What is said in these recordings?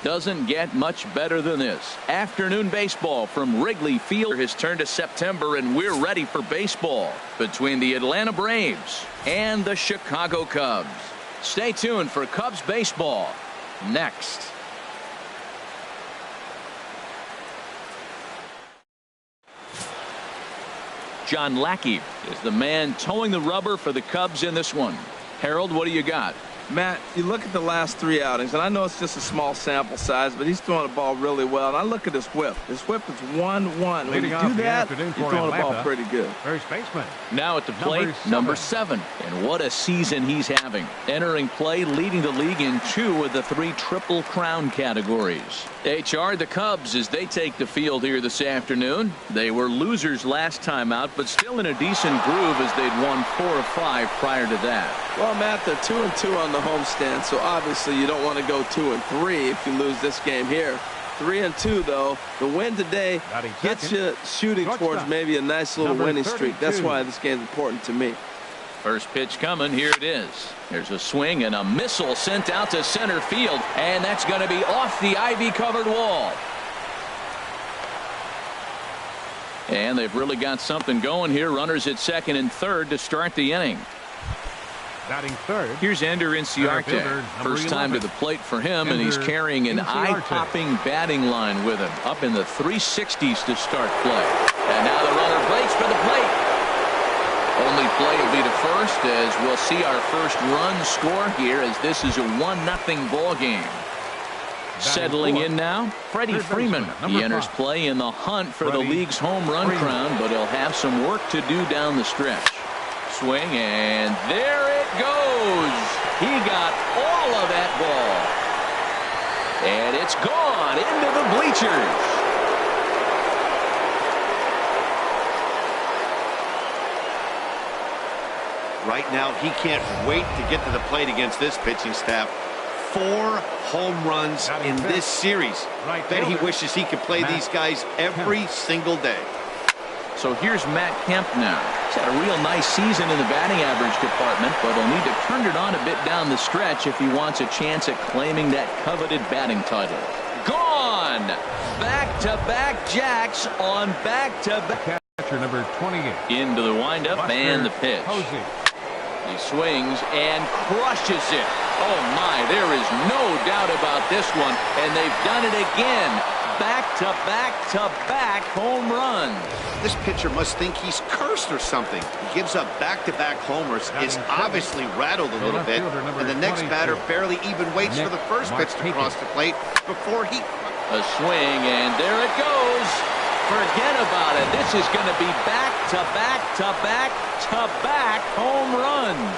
Doesn't get much better than this. Afternoon baseball from Wrigley Field has turned to September, and we're ready for baseball between the Atlanta Braves and the Chicago Cubs. Stay tuned for Cubs baseball next. John Lackey is the man towing the rubber for the Cubs in this one. Harold, what do you got? Matt, you look at the last 3 outings, and I know it's just a small sample size, but he's throwing the ball really well. And I look at his whip. His whip is 1-1. When you do that, you're throwing the ball pretty good. First baseman. Now at the plate, number 7. And what a season he's having. Entering play, leading the league in 2 of the 3 Triple Crown categories. HR, the Cubs, as they take the field here this afternoon. They were losers last time out, but still in a decent groove as they'd won 4 of 5 prior to that. Well, Matt, they're 2-2 on the homestand, so obviously you don't want to go 2-3 if you lose this game here. 3-2 though. The win today gets you shooting towards maybe a nice little winning streak. That's why this game's important to me. First pitch coming. Here it is. There's a swing and a missile sent out to center field, and that's going to be off the ivy-covered wall. And they've really got something going here. Runners at second and third to start the inning. Batting third. Here's Ender Inciarte. First time to the plate for him, and he's carrying an eye-popping batting line with him. Up in the 360s to start play. And now the runner breaks for the plate. Only play will be to first, as we'll see our first run score here, as this is a 1-0 ball game. Settling in now, Freddie Freeman. He enters play in the hunt for the league's home run crown, but he'll have some work to do down the stretch. Swing, and there it goes. He got all of that ball, and it's gone into the bleachers. Right now, he can't wait to get to the plate against this pitching staff. 4 home runs in this series. Bet he wishes he could play these guys every single day. So here's Matt Kemp now. He's had a real nice season in the batting average department, but he'll need to turn it on a bit down the stretch if he wants a chance at claiming that coveted batting title. Gone! Back-to-back jacks on back-to-back. Catcher number 28. Into the windup and the pitch. He swings and crushes it. Oh my, there is no doubt about this one, and they've done it again. Back-to-back-to-back home runs. This pitcher must think he's cursed or something. He gives up back-to-back homers, is obviously rattled a little bit, and the next batter barely even waits for the first pitch to cross the plate before he... A swing, and there it goes. Forget about it. This is going to be back-to-back-to-back-to-back home runs.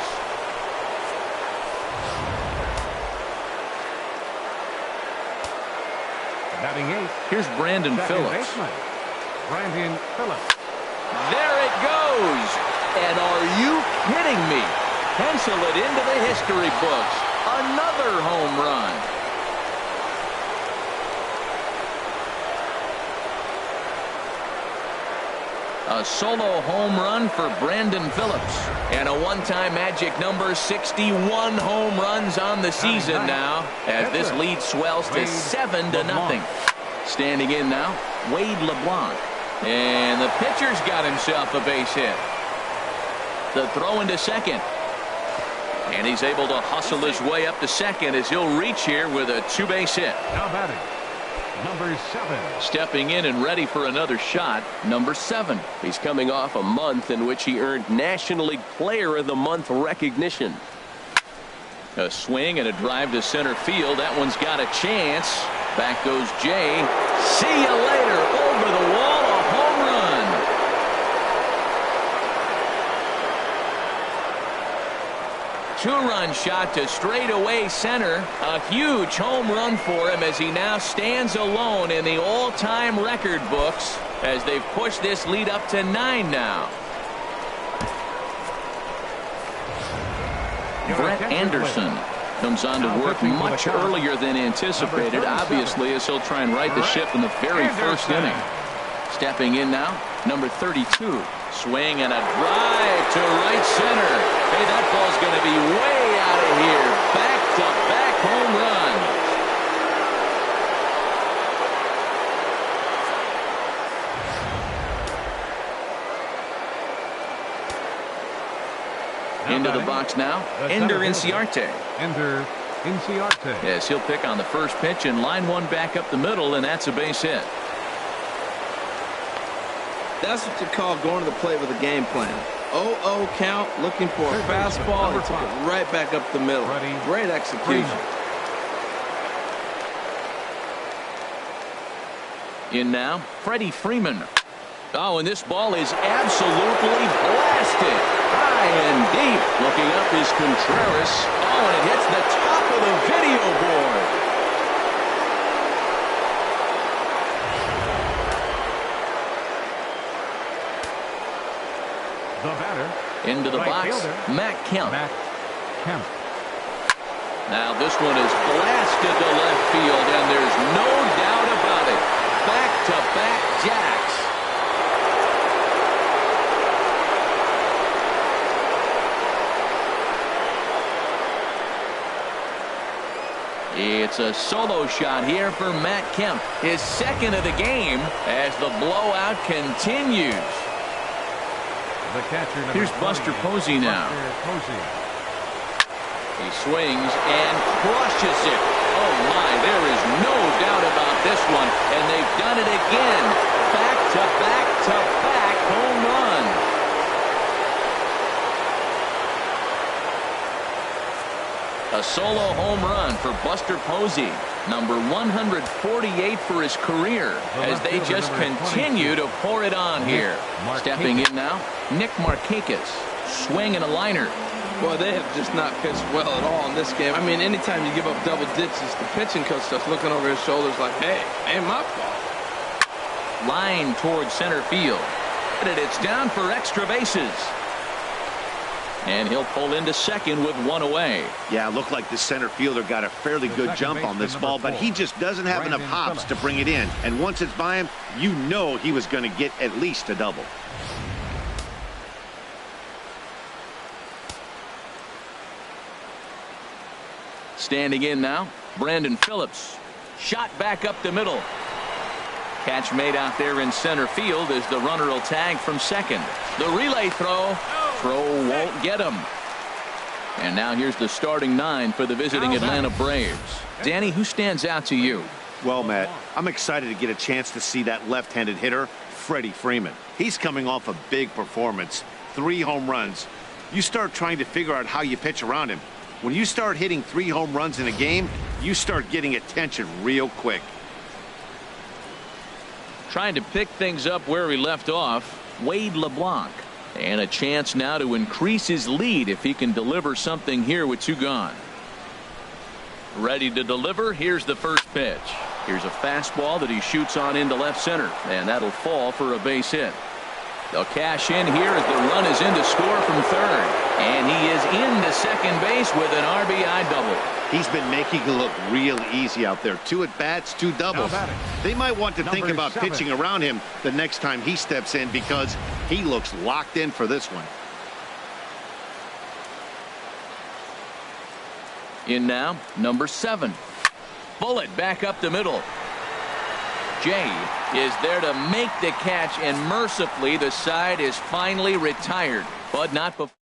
Batting 8. Here's Brandon Phillips. Brandon Phillips. There it goes. And are you kidding me? Pencil it into the history books. Another home run. A solo home run for Brandon Phillips. And a one-time magic number, 61 home runs on the season now, as this lead swells to 7-0. Standing in now, Wade LeBlanc. And the pitcher's got himself a base hit. The throw into second. And he's able to hustle his way up to second as he'll reach here with a 2-base hit. Now batting, number 7. Stepping in and ready for another shot, number 7. He's coming off a month in which he earned National League Player of the Month recognition. A swing and a drive to center field. That one's got a chance. Back goes Jay. See you later. Over the wall, a home run. Two-run shot to straightaway center. A huge home run for him as he now stands alone in the all-time record books as they've pushed this lead up to 9 now. Brett Anderson comes on to work much earlier than anticipated, obviously, as he'll try and right the ship in the very first inning. Stepping in now, number 32. Swing and a drive to right center. Hey, that ball's going to be way out of here. Back-to-back home runs. into the box now. Ender Inciarte. Ender Inciarte. Yes, he'll pick on the first pitch and line one back up the middle, and that's a base hit. That's what you call going to the plate with a game plan. 0-0 count, looking for a fastball, and took it right back up the middle. Great execution. In now, Freddie Freeman. Oh, and this ball is absolutely blasted. High and deep. Looking up is Contreras. Oh, and it hits the top of the video board. The batter. Into the box, fielder, Matt Kemp. Kemp. Now this one is blasted to left field, and there's no doubt about it. Back-to-back jacks. It's a solo shot here for Matt Kemp. His second of the game as the blowout continues. The catcher, here's Buster Posey now. He swings and crushes it. Oh my, there is no doubt about this one. And they've done it again. Back-to-back-to-back home run. A solo home run for Buster Posey. Number 148 for his career as they just continue to pour it on here. Stepping in now, Nick Markakis. Swing and a liner. Boy, they have just not pitched well at all in this game. I mean, anytime you give up double digits, the pitching coach starts looking over his shoulders like, hey, ain't my fault. Line towards center field. And it's down for extra bases. And he'll pull into second with one away. Yeah, it looked like the center fielder got a fairly good jump on this ball, but he just doesn't have enough hops to bring it in. And once it's by him, you know he was going to get at least a double. Standing in now, Brandon Phillips. Shot back up the middle. Catch made out there in center field as the runner will tag from second. The relay throw. Throw won't get him. And now here's the starting nine for the visiting Atlanta Braves. Danny, who stands out to you? Well, Matt, I'm excited to get a chance to see that left-handed hitter, Freddie Freeman. He's coming off a big performance, 3 home runs. You start trying to figure out how you pitch around him. When you start hitting 3 home runs in a game, you start getting attention real quick. Trying to pick things up where he left off, Wade LeBlanc. And a chance now to increase his lead if he can deliver something here with 2 gone. Ready to deliver. Here's the first pitch. Here's a fastball that he shoots on into left center, and that'll fall for a base hit. They'll cash in here as the run is in to score from third. And he is into second base with an RBI double. He's been making it look real easy out there. 2 at-bats, 2 doubles. They might want to think about pitching around him the next time he steps in because he looks locked in for this one. In now, number 7. Bullet back up the middle. Jay is there to make the catch, and mercifully the side is finally retired, but not before.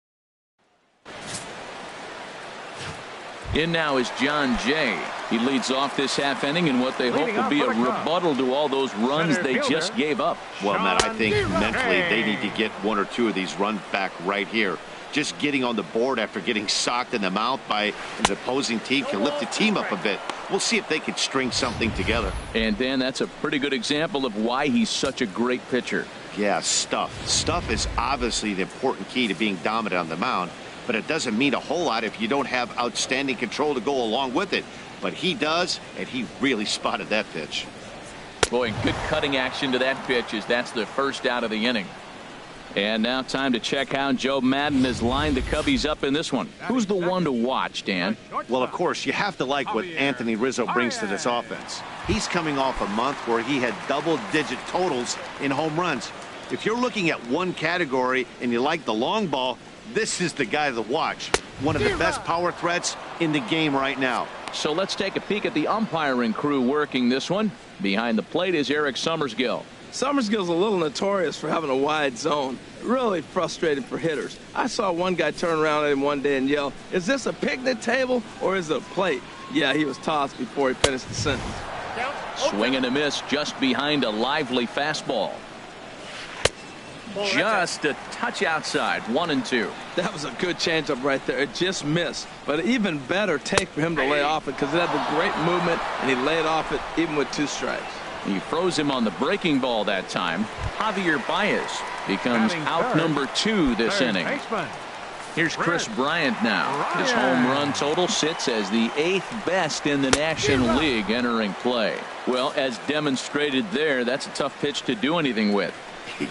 In now is John Jay. He leads off this half inning in what they hope will be a rebuttal to all those runs they just gave up. Well, Matt, I think mentally they need to get 1 or 2 of these runs back right here. Just getting on the board after getting socked in the mouth by an opposing team can lift the team up a bit. We'll see if they can string something together. And Dan, that's a pretty good example of why he's such a great pitcher. Yeah, stuff. Stuff is obviously the important key to being dominant on the mound, but it doesn't mean a whole lot if you don't have outstanding control to go along with it. But he does, and he really spotted that pitch. Boy, good cutting action to that pitch as that's the first out of the inning. And now time to check how Joe Madden has lined the Cubbies up in this one. Who's the one to watch, Dan? Well, of course, you have to like what Anthony Rizzo brings to this offense. He's coming off a month where he had double-digit totals in home runs. If you're looking at one category and you like the long ball, this is the guy to watch. One of the best power threats in the game right now. So let's take a peek at the umpiring crew working this one. Behind the plate is Eric Summersgill. Summerskill's a little notorious for having a wide zone. Really frustrating for hitters. I saw one guy turn around at him one day and yell, "Is this a picnic table or is it a plate?" Yeah, he was tossed before he finished the sentence. Swing and a miss just behind a lively fastball. Just a touch outside, 1-2. That was a good changeup right there. It just missed. But an even better take for him to lay off it because it had the great movement, and he laid off it even with 2 strikes. He froze him on the breaking ball that time. Javier Baez becomes out number 2 this inning. Here's Chris Bryant now. His home run total sits as the 8th best in the National League entering play. Well, as demonstrated there, that's a tough pitch to do anything with.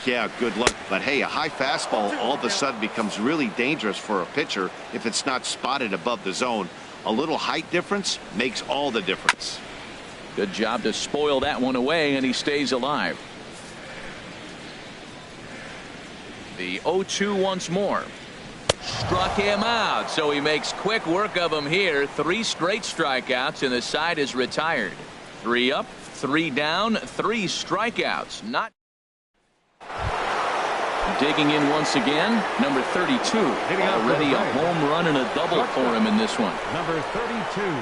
Yeah, good luck. But hey, a high fastball all of a sudden becomes really dangerous for a pitcher if it's not spotted above the zone. A little height difference makes all the difference. Good job to spoil that one away, and he stays alive. The 0-2 once more. Struck him out, so he makes quick work of him here. 3 straight strikeouts, and the side is retired. 3 up, 3 down, 3 strikeouts. Not digging in once again, number 32. Already a home run and a double for him in this one. Number 32.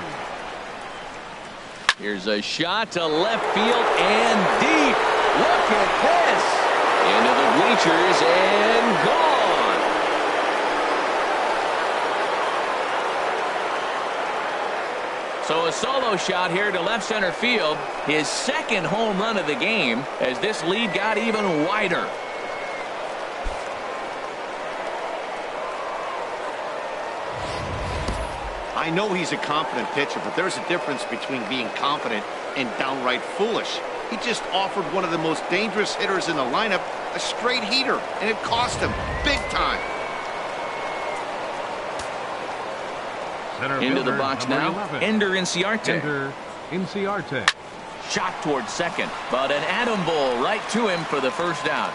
Here's a shot to left field and deep. Look at this. Into the bleachers and gone. So a solo shot here to left center field. His 2nd home run of the game as this lead got even wider. I know he's a confident pitcher, but there's a difference between being confident and downright foolish. He just offered one of the most dangerous hitters in the lineup a straight heater, and it cost him big time. Into the box now, 11. Ender Inciarte. Shot towards second, but an atom ball right to him for the first out.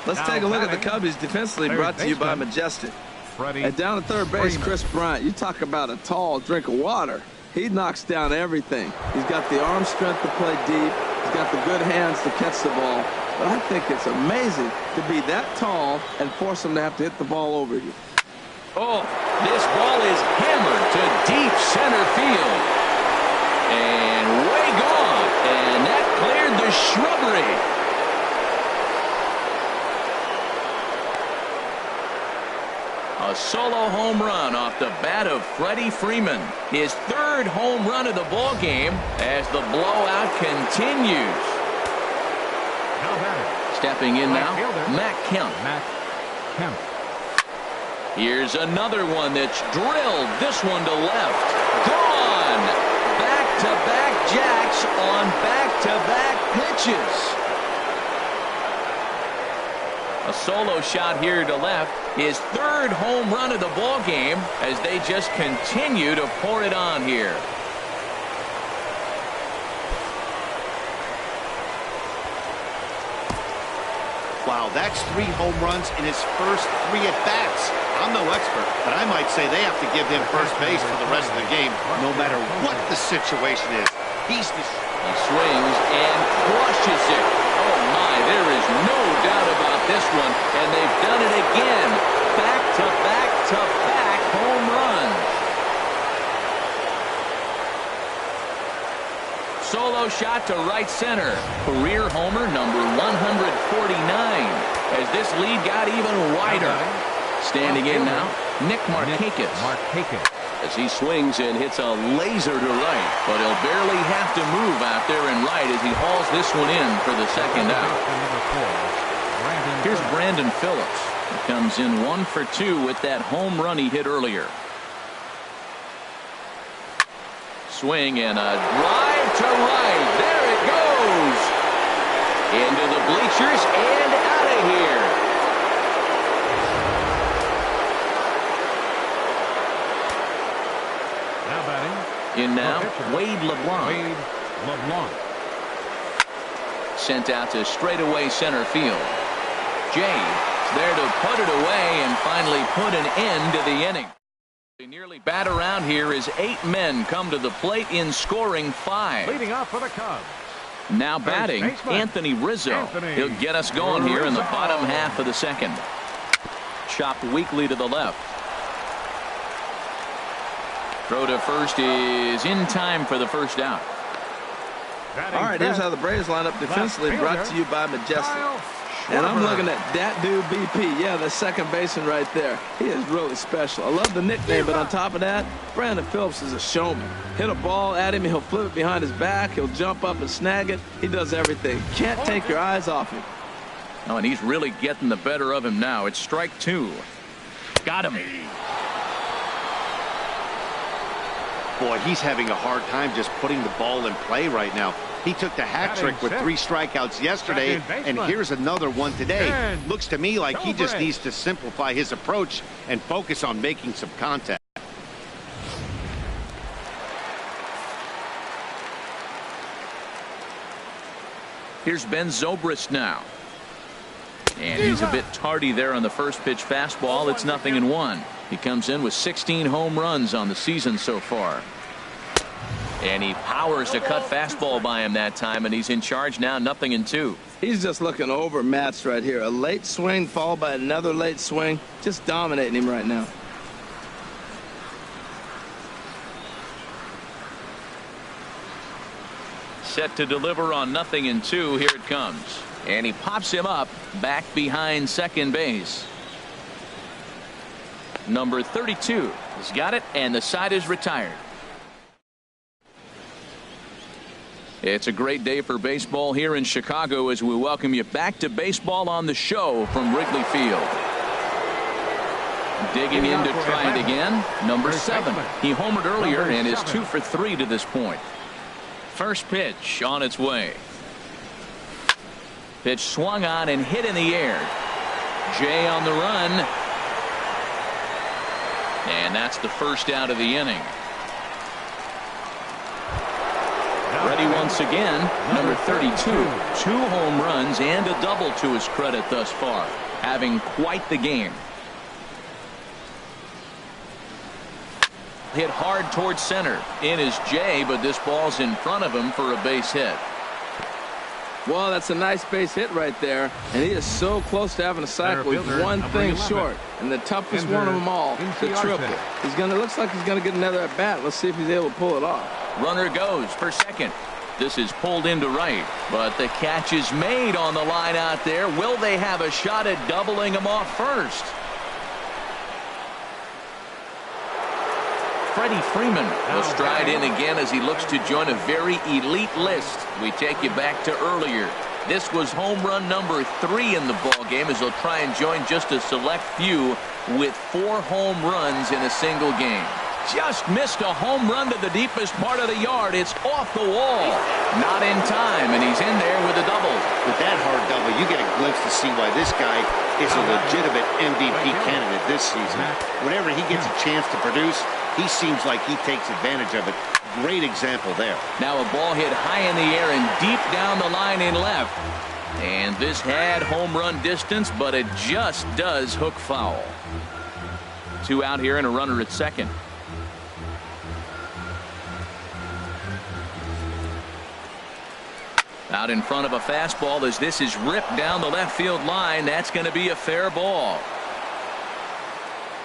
Let's take a look at the Cubbies defensively, brought to you by Majestic. And down at third base, Chris Bryant. You talk about a tall drink of water. He knocks down everything. He's got the arm strength to play deep. He's got the good hands to catch the ball. But I think it's amazing to be that tall and force him to have to hit the ball over you. Oh, this ball is hammered to deep center field. And way gone. And that cleared the shrubbery. A solo home run off the bat of Freddie Freeman. His 3rd home run of the ball game as the blowout continues. Stepping in now, Matt Kemp. Here's another one that's drilled. This one to left. Gone. Back-to-back jacks on back-to-back pitches. A solo shot here to left. His 3rd home run of the ball game as they just continue to pour it on here. Wow, that's 3 home runs in his first 3 at-bats. I'm no expert, but I might say they have to give him first base for the rest of the game, no matter what the situation is. He swings and crushes it. Oh my, there is no doubt about this one, and they've done it again. Back-to-back-to-back home runs. Solo shot to right center. Career homer number 149 as this lead got even wider. Standing in now, Nick Markakis. As he swings and hits a laser to right, but he'll barely have to move out there and right as he hauls this one in for the 2nd out. Here's Brandon Phillips. He comes in 1 for 2 with that home run he hit earlier. Swing and a drive to right. There it goes. Into the bleachers and out of here. In now, Wade LeBlanc. Sent out to straightaway center field. Jay there to put it away and finally put an end to the inning. They nearly bat around here as 8 men come to the plate in scoring 5. Leading off for the Cubs, Now batting, Anthony Rizzo. He'll get us going here in the bottom half of the second. Chopped weakly to the left. Throw to first is in time for the first out. All right, here's how the Braves line up defensively, brought to you by Majestic. And I'm looking at that dude BP. Yeah, the second baseman right there. He is really special. I love the nickname, but on top of that, Brandon Phillips is a showman. Hit a ball at him, he'll flip it behind his back, he'll jump up and snag it. He does everything. Can't take your eyes off him. Oh, and he's really getting the better of him now. It's strike 2. Got him. Boy, he's having a hard time just putting the ball in play right now. He took the hat trick with 3 strikeouts yesterday, and here's another one today. Looks to me like he just needs to simplify his approach and focus on making some contact. Here's Ben Zobrist now. And he's a bit tardy there on the first pitch fastball. It's 0-1. He comes in with 16 home runs on the season so far. And he powers a cut fastball by him that time, and he's in charge now, 0-2. He's just looking overmatched right here. A late swing followed by another late swing. Just dominating him right now. Set to deliver on 0-2. Here it comes. And he pops him up back behind second base. Number 32 has got it, and the side is retired. It's a great day for baseball here in Chicago as we welcome you back to Baseball on the Show from Wrigley Field. Digging in to try it again, number 7. He homered earlier and is 2 for 3 to this point. First pitch on its way. Pitch swung on and hit in the air. Jay on the run. And that's the first out of the inning. Ready once again, number 32. 2 home runs and a double to his credit thus far. Having quite the game. Hit hard towards center. In is Jay, but this ball's in front of him for a base hit. Well, that's a nice base hit right there, and he is so close to having a cycle. He's one thing short, and the toughest one of them all, the triple. Looks like he's gonna get another at bat. Let's see if he's able to pull it off. Runner goes for second. This is pulled into right, but the catch is made on the line out there. Will they have a shot at doubling him off first? Freddie Freeman will stride in again as he looks to join a very elite list. We take you back to earlier. This was home run number 3 in the ball game as he'll try and join just a select few with 4 home runs in a single game. Just missed a home run to the deepest part of the yard. It's off the wall. Not in time, and he's in there with a double. With that hard double, you get a glimpse to see why this guy is a legitimate MVP candidate this season. Whenever he gets a chance to produce, he seems like he takes advantage of it. Great example there. Now a ball hit high in the air and deep down the line in left. And this had home run distance, but it just does hook foul. 2 out here and a runner at second. Out in front of a fastball as this is ripped down the left field line. That's going to be a fair ball.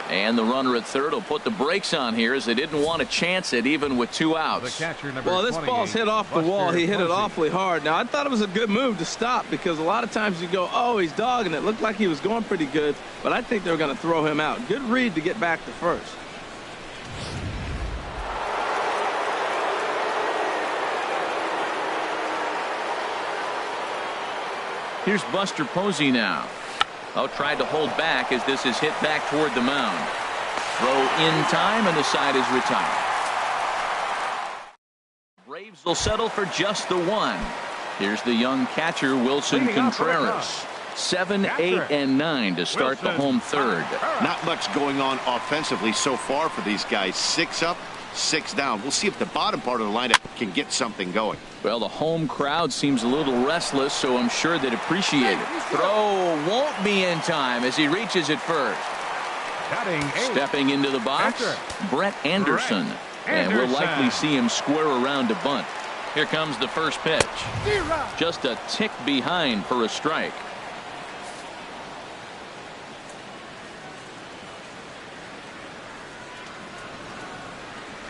And the runner at third will put the brakes on here as they didn't want to chance it even with 2 outs. Well, this ball's hit off the wall. He hit it awfully hard. Now, I thought it was a good move to stop because a lot of times you go, oh, he's dogging it. Looked like he was going pretty good, but I think they're going to throw him out. Good read to get back to first. Here's Buster Posey now. Oh, tried to hold back as this is hit back toward the mound. Throw in time, and the side is retired. Braves will settle for just the 1. Here's the young catcher, Wilson Contreras. 7, 8, and 9 to start the home third. Not much going on offensively so far for these guys. 6 up, 6 down. We'll see if the bottom part of the lineup can get something going. Well, the home crowd seems a little restless, so I'm sure they'd appreciate it. Throw won't be in time as he reaches it first. Stepping into the box, Brett Anderson. And we'll likely see him square around to bunt. Here comes the first pitch. Just a tick behind for a strike.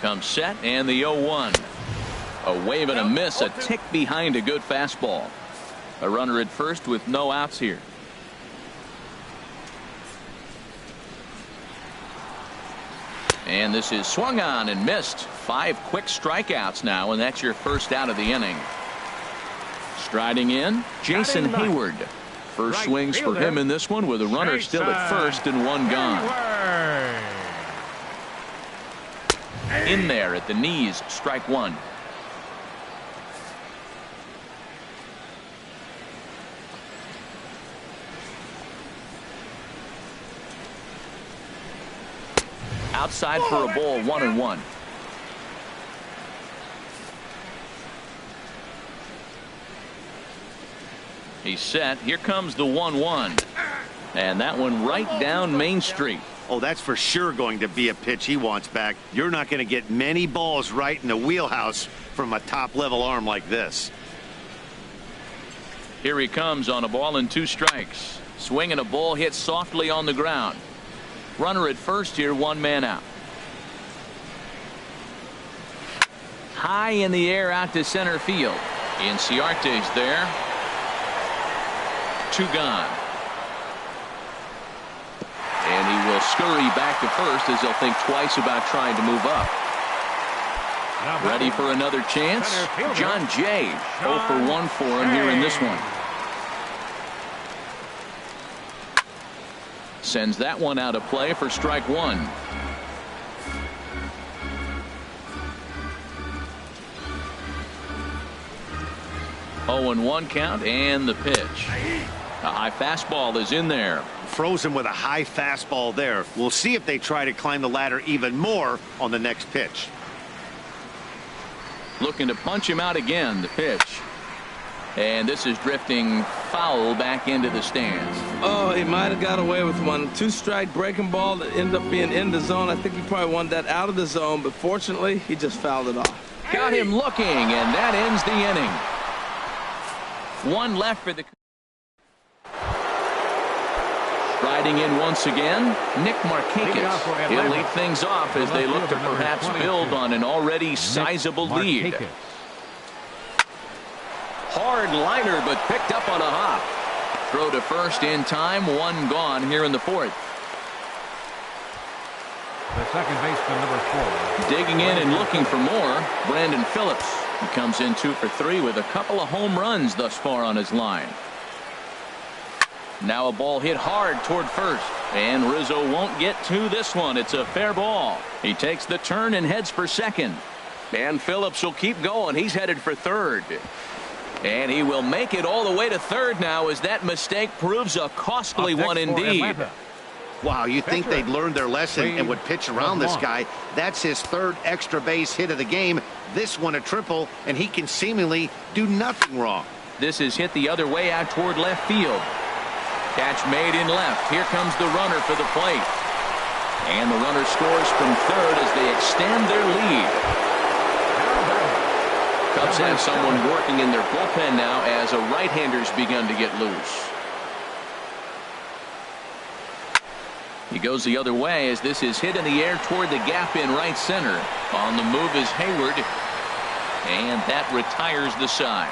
Comes set and the 0-1. A wave and a miss, a tick behind a good fastball. A runner at first with no outs here. And this is swung on and missed. 5 quick strikeouts now, and that's your first out of the inning. Striding in, Jason Hayward. First swings for him in this one with a runner still at first and 1 gone. In there at the knees, strike 1. Outside for a ball, 1-1. He's set. Here comes the 1-1. And that one right down Main Street. Oh, that's for sure going to be a pitch he wants back. You're not going to get many balls right in the wheelhouse from a top-level arm like this. Here he comes on a ball and 2 strikes. Swinging a ball hit softly on the ground. Runner at first here, 1 man out. High in the air out to center field. Inciarte's there. 2 gone. And he will scurry back to first as he'll think twice about trying to move up. Ready for another chance? John Jay. 0 for 1 for him here in this one. Sends that one out of play for strike 1. Oh, and 1 count and the pitch. A high fastball is in there. Frozen with a high fastball there. We'll see if they try to climb the ladder even more on the next pitch. Looking to punch him out again. The pitch. And this is drifting foul back into the stands. Oh, he might have got away with one. 2-strike breaking ball that ended up being in the zone. I think he probably wanted that out of the zone, but fortunately, he just fouled it off. Got him looking, and that ends the inning. 1 left for the... Riding in once again, Nick Markakis. He'll lead things off as they look to perhaps build on an already sizable lead. Hard liner, but picked up on a hop. Throw to first in time, 1 gone here in the 4th. The second baseman, number 4. Digging in and looking for more, Brandon Phillips. He comes in 2 for 3 with a couple of home runs thus far on his line. Now a ball hit hard toward first, and Rizzo won't get to this one. It's a fair ball. He takes the turn and heads for second. And Phillips will keep going. He's headed for third. And he will make it all the way to third now as that mistake proves a costly one indeed. Wow, you think they'd learned their lesson and would pitch around this guy. That's his 3rd extra base hit of the game. This one a triple, and he can seemingly do nothing wrong. This is hit the other way out toward left field. Catch made in left. Here comes the runner for the plate. And the runner scores from third as they extend their lead. Cubs have someone working in their bullpen now as a right-hander's begun to get loose. He goes the other way as this is hit in the air toward the gap in right center. On the move is Hayward. And that retires the side.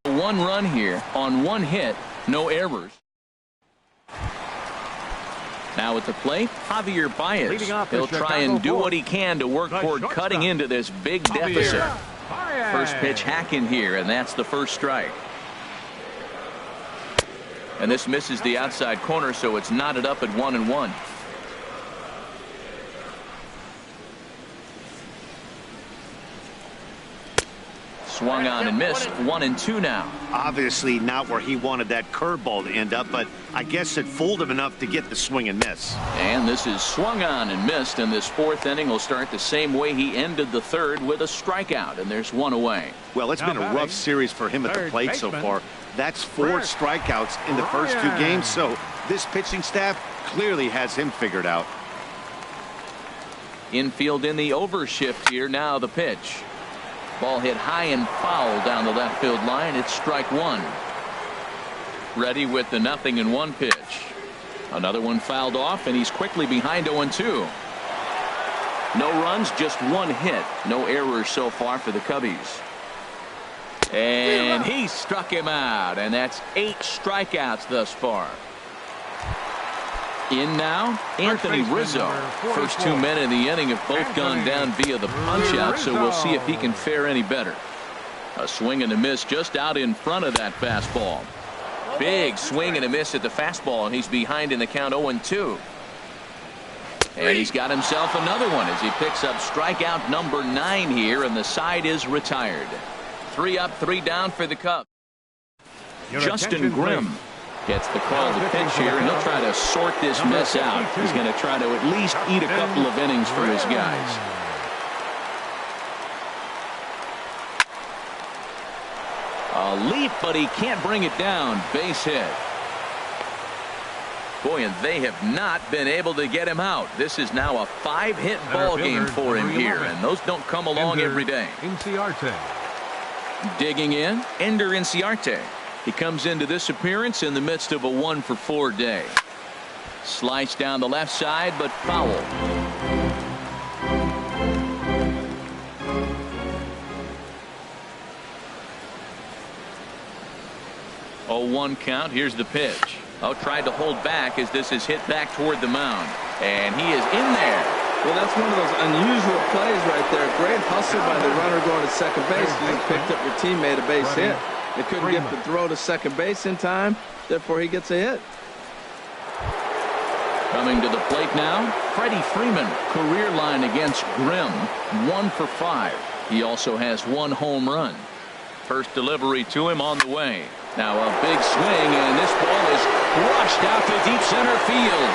1 run here on 1 hit. No errors. Now at the plate, Javier Baez. He'll try and do what he can to work toward cutting into this big deficit. First pitch hacking here, and that's the first strike. And this misses the outside corner, so it's knotted up at 1-1. Swung on and missed. 1-2 now. Obviously not where he wanted that curveball to end up, but I guess it fooled him enough to get the swing and miss. And this is swung on and missed, and this 4th inning will start the same way he ended the 3rd with a strikeout, and there's 1 away. Well, it's been a rough series for him at the plate so far. That's 4 strikeouts in the first 2 games, so this pitching staff clearly has him figured out. Infield in the overshift here. Now the pitch. Ball hit high and foul down the left field line. It's strike one. Ready with the 0-1 pitch. Another one fouled off, and he's quickly behind 0-2. No runs, just one hit. No errors so far for the Cubbies. And he struck him out, and that's 8 strikeouts thus far. In now, Anthony Rizzo. First 2 men in the inning have both gone down via the punch-out, so we'll see if he can fare any better. A swing and a miss just out in front of that fastball. Big swing and a miss at the fastball, and he's behind in the count 0-2. And he's got himself another one as he picks up strikeout number 9 here, and the side is retired. 3 up, 3 down for the Cubs. Justin Grimm gets the call to pitch here, and he'll try to sort this mess out. He's going to try to at least eat a couple of innings for his guys. A leap, but he can't bring it down. Base hit. Boy, and they have not been able to get him out. This is now a 5-hit ball game for him here, and those don't come along every day. Digging in, Ender Inciarte. He comes into this appearance in the midst of a 1-for-4 day. Slice down the left side, but foul. 0-1 count. Here's the pitch. Tried to hold back as this is hit back toward the mound. And he is in there. Well, that's one of those unusual plays right there. Great hustle by the runner going to second base. He picked up your teammate a base hit. They couldn't get the throw to second base in time. Therefore, he gets a hit. Coming to the plate now, Freddie Freeman. Career line against Grimm, 1-for-5. He also has 1 home run. First delivery to him on the way. Now a big swing, and this ball is crushed out to deep center field.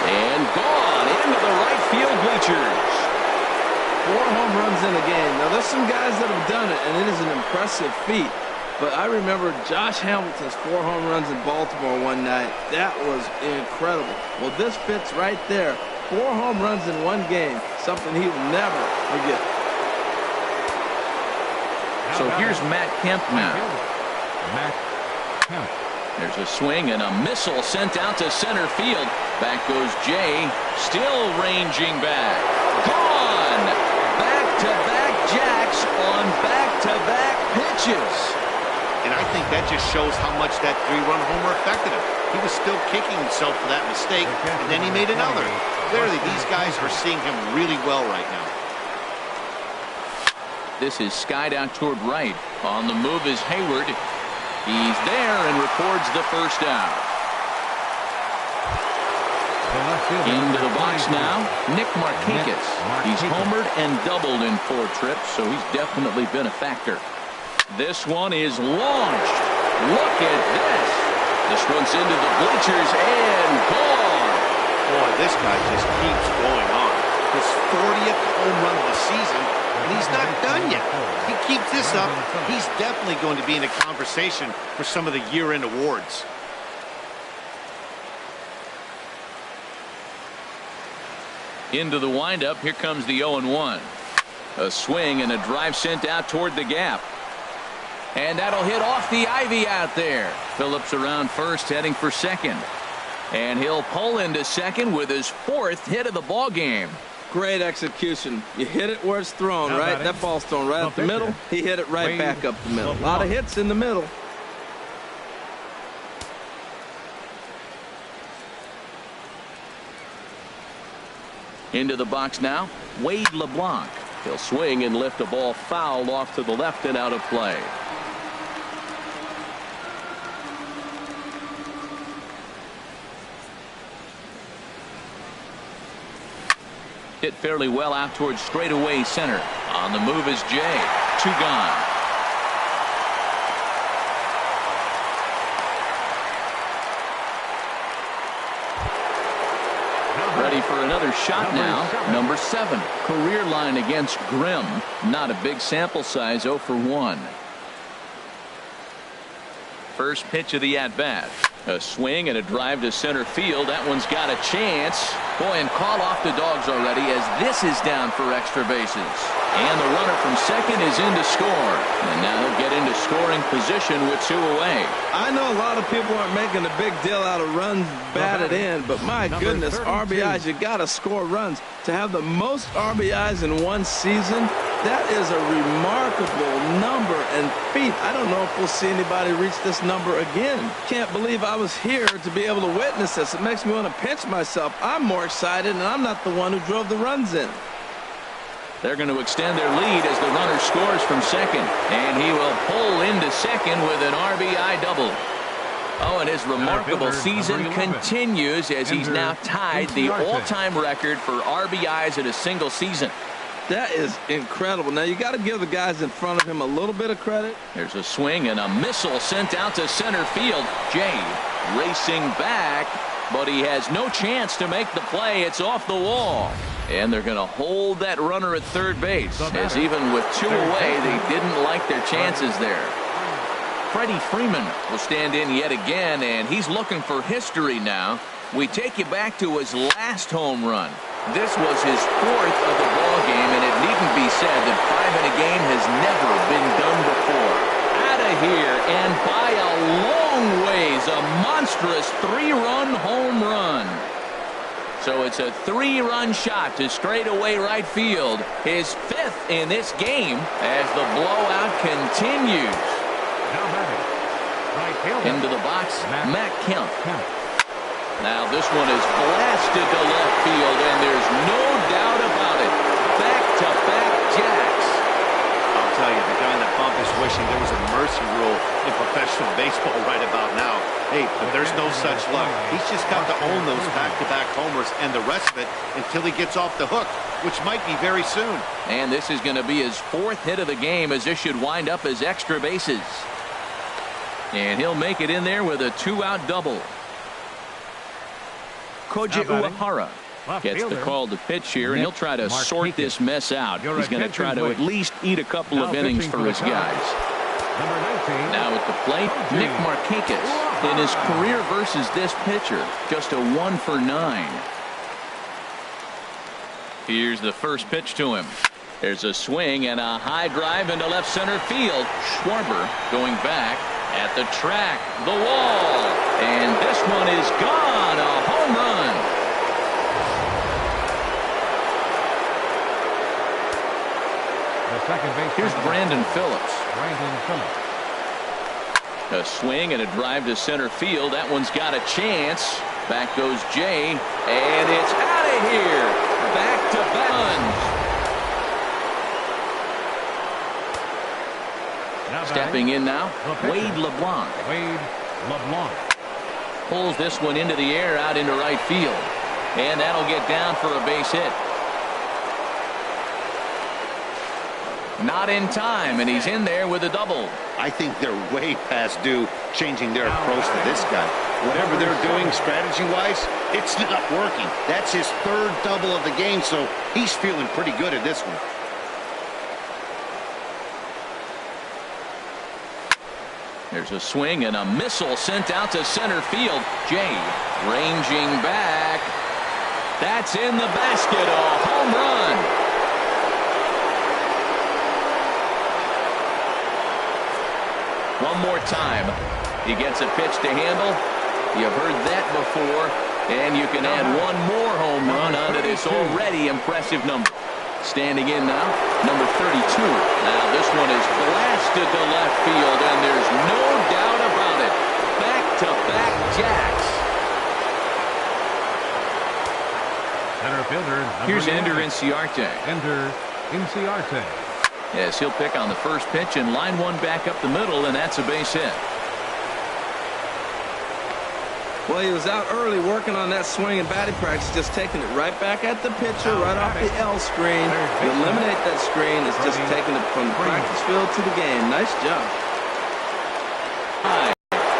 And gone into the right field bleachers. 4 home runs in a game. Now, there's some guys that have done it, and it is an impressive feat. But I remember Josh Hamilton's 4 home runs in Baltimore one night. That was incredible. Well, this fits right there. 4 home runs in one game. Something he will never forget. So here's Matt Kemp now. There's a swing and a missile sent out to center field. Back goes Jay, still ranging back. Gone! Back-to-back jacks on back-to-back pitches. And I think that just shows how much that 3-run homer affected him. He was still kicking himself for that mistake, and then he made another. Clearly, these guys are seeing him really well right now. This is skied out toward right. On the move is Hayward. He's there and records the first out. Into the box now, Nick Markakis. He's homered and doubled in 4 trips, so he's definitely been a factor. This one is launched. Look at this. This one's into the bleachers and gone. Boy, this guy just keeps going on. His 40th home run of the season, and he's not done yet. He keeps this up, he's definitely going to be in a conversation for some of the year-end awards. Into the windup, here comes the 0-1. A swing and a drive sent out toward the gap. And that'll hit off the ivy out there. Phillips around first, heading for second. And he'll pull into second with his 4th hit of the ball game. Great execution. You hit it where it's thrown, right? That ball's thrown right up the middle. He hit it right back up the middle. A lot of hits in the middle. Into the box now, Wade LeBlanc. He'll swing and lift a ball foul off to the left and out of play. Hit fairly well out towards straightaway center. On the move is Jay. 2 gone. Ready for another shot now. Number 7. Career line against Grimm. Not a big sample size, 0-for-1. First pitch of the at-bat. A swing and a drive to center field. That one's got a chance. Boy, and call off the dogs already as this is down for extra bases. And the runner from second is in to score. And now he'll get into scoring position with 2 away. I know a lot of people aren't making a big deal out of runs batted in, but my goodness, RBIs, you got to score runs. To have the most RBIs in one season, that is a remarkable number and feat. I don't know if we'll see anybody reach this number again. Can't believe I was here to be able to witness this. It makes me want to pinch myself. I'm more excited, and I'm not the one who drove the runs in. They're going to extend their lead as the runner scores from second. And he will pull into second with an RBI double. Oh, and his remarkable season continues as he's now tied the all-time record for RBIs in a single season. That is incredible. Now, you got to give the guys in front of him a little bit of credit. There's a swing and a missile sent out to center field. Jay racing back, but he has no chance to make the play. It's off the wall. And they're going to hold that runner at third base, as even with 2 away, they didn't like their chances there. Freddie Freeman will stand in yet again, and he's looking for history now. We take you back to his last home run. This was his 4th of the ball game, and it needn't be said that 5 in a game has never been done before. Out of here, and by a long ways, a monstrous 3-run home run. So it's a 3-run shot to straightaway right field, his 5th in this game as the blowout continues. Into the box, Matt Kemp. Now this one is blasted to left field, and there's no doubt about it. Back-to-back jacks. I'll tell you, the guy in the bump is wishing there was a mercy rule in professional baseball right about now. Hey, but there's no such luck. He's just got to own those back-to-back homers and the rest of it until he gets off the hook, which might be very soon. And this is going to be his 4th hit of the game, as this should wind up as extra bases. And he'll make it in there with a 2-out double. Koji Uehara gets the call to pitch here, and he'll try to sort this mess out. He's going to try to at least eat a couple of innings for his guys. Now at the plate, Nick Markakis. In his career versus this pitcher, just a 1 for 9. Here's the first pitch to him. There's a swing and a high drive into left center field. Schwarber going back at the track, the wall, and this one is gone. A home run. Here's Brandon Phillips. A swing and a drive to center field. That one's got a chance. Back goes Jay, and it's out of here. Back to back runs. Stepping in now, Wade LeBlanc. Pulls this one into the air out into right field. And that'll get down for a base hit. Not in time, and he's in there with a double. I think they're way past due changing their approach to this guy. Whatever they're doing strategy-wise, it's not working. That's his 3rd double of the game, so he's feeling pretty good at this one. There's a swing and a missile sent out to center field. Jay ranging back. That's in the basket. A home run. One more time. He gets a pitch to handle. You've heard that before. And you can add one more home run onto this already impressive number. Standing in now, number 32. Now this one is blasted to left field, and there's no doubt about it. Back-to-back jacks. Center fielder. Here's Ender Inciarte. Yes, he'll pick on the first pitch and line one back up the middle, and that's a base hit. Well, he was out early working on that swing and batting practice, just taking it right back at the pitcher, right off the L screen. You eliminate that screen. It's just taking it from the practice field to the game. Nice job.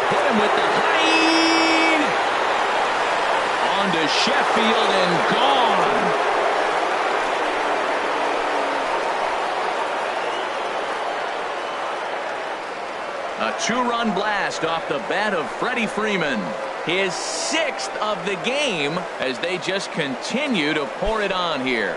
Hit him with the height. On to Sheffield and gone. A two-run blast off the bat of Freddie Freeman. His 6th of the game as they just continue to pour it on here.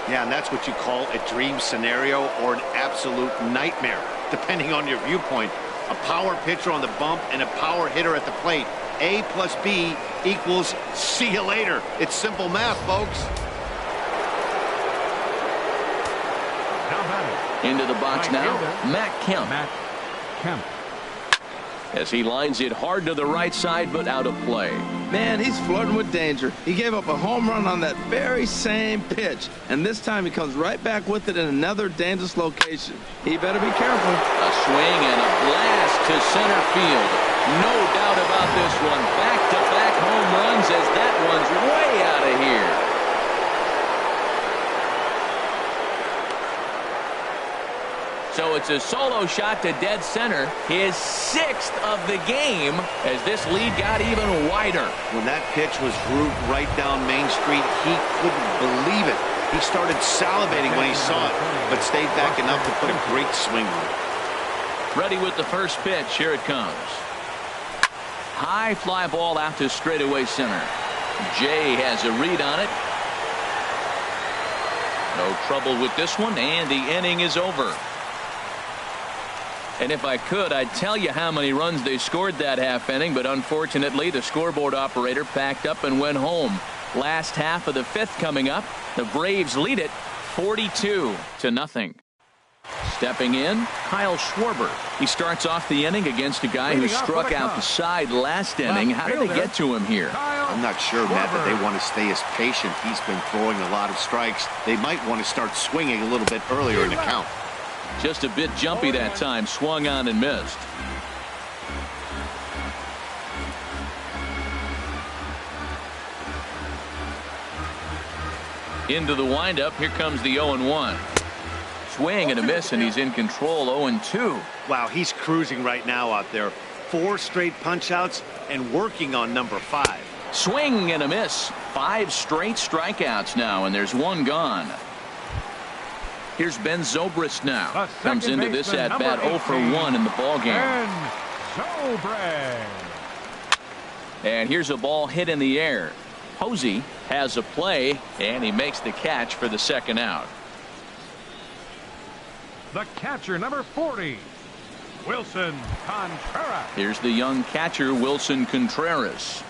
Yeah, and that's what you call a dream scenario or an absolute nightmare, depending on your viewpoint. A power pitcher on the bump and a power hitter at the plate. A plus B equals see you later. It's simple math, folks. Into the box now, Matt Kemp. As he lines it hard to the right side, but out of play. Man, he's flirting with danger. He gave up a home run on that very same pitch, and this time he comes right back with it in another dangerous location. He better be careful. A swing and a blast to center field. No doubt about this one. Back-to-back home runs as that one's way out of here. So it's a solo shot to dead center, his 6th of the game as this lead got even wider. When that pitch was grooved right down Main Street, he couldn't believe it. He started salivating when he saw it, but stayed back enough to put a great swing on it. Ready with the first pitch. Here it comes. High fly ball out to straightaway center. Jay has a read on it. No trouble with this one, and the inning is over. And if I could, I'd tell you how many runs they scored that half inning, but unfortunately the scoreboard operator packed up and went home. Last half of the 5th coming up. The Braves lead it 42-0. Stepping in, Kyle Schwarber. He starts off the inning against a guy who struck out the side last inning. How did they get to him here? I'm not sure, Matt, that they want to stay as patient. He's been throwing a lot of strikes. They might want to start swinging a little bit earlier in the count. Just a bit jumpy that time. Swung on and missed. Into the windup. Here comes the 0-1. Swing and a miss, and he's in control. 0-2. Wow, he's cruising right now out there. 4 straight punch-outs and working on number 5. Swing and a miss. 5 straight strikeouts now, and there's 1 gone. Here's Ben Zobrist now. Comes into this at bat 0 for 1 in the ballgame. And here's a ball hit in the air. Posey has a play, and he makes the catch for the 2nd out. The catcher, number 40, Wilson Contreras. Here's the young catcher, Wilson Contreras.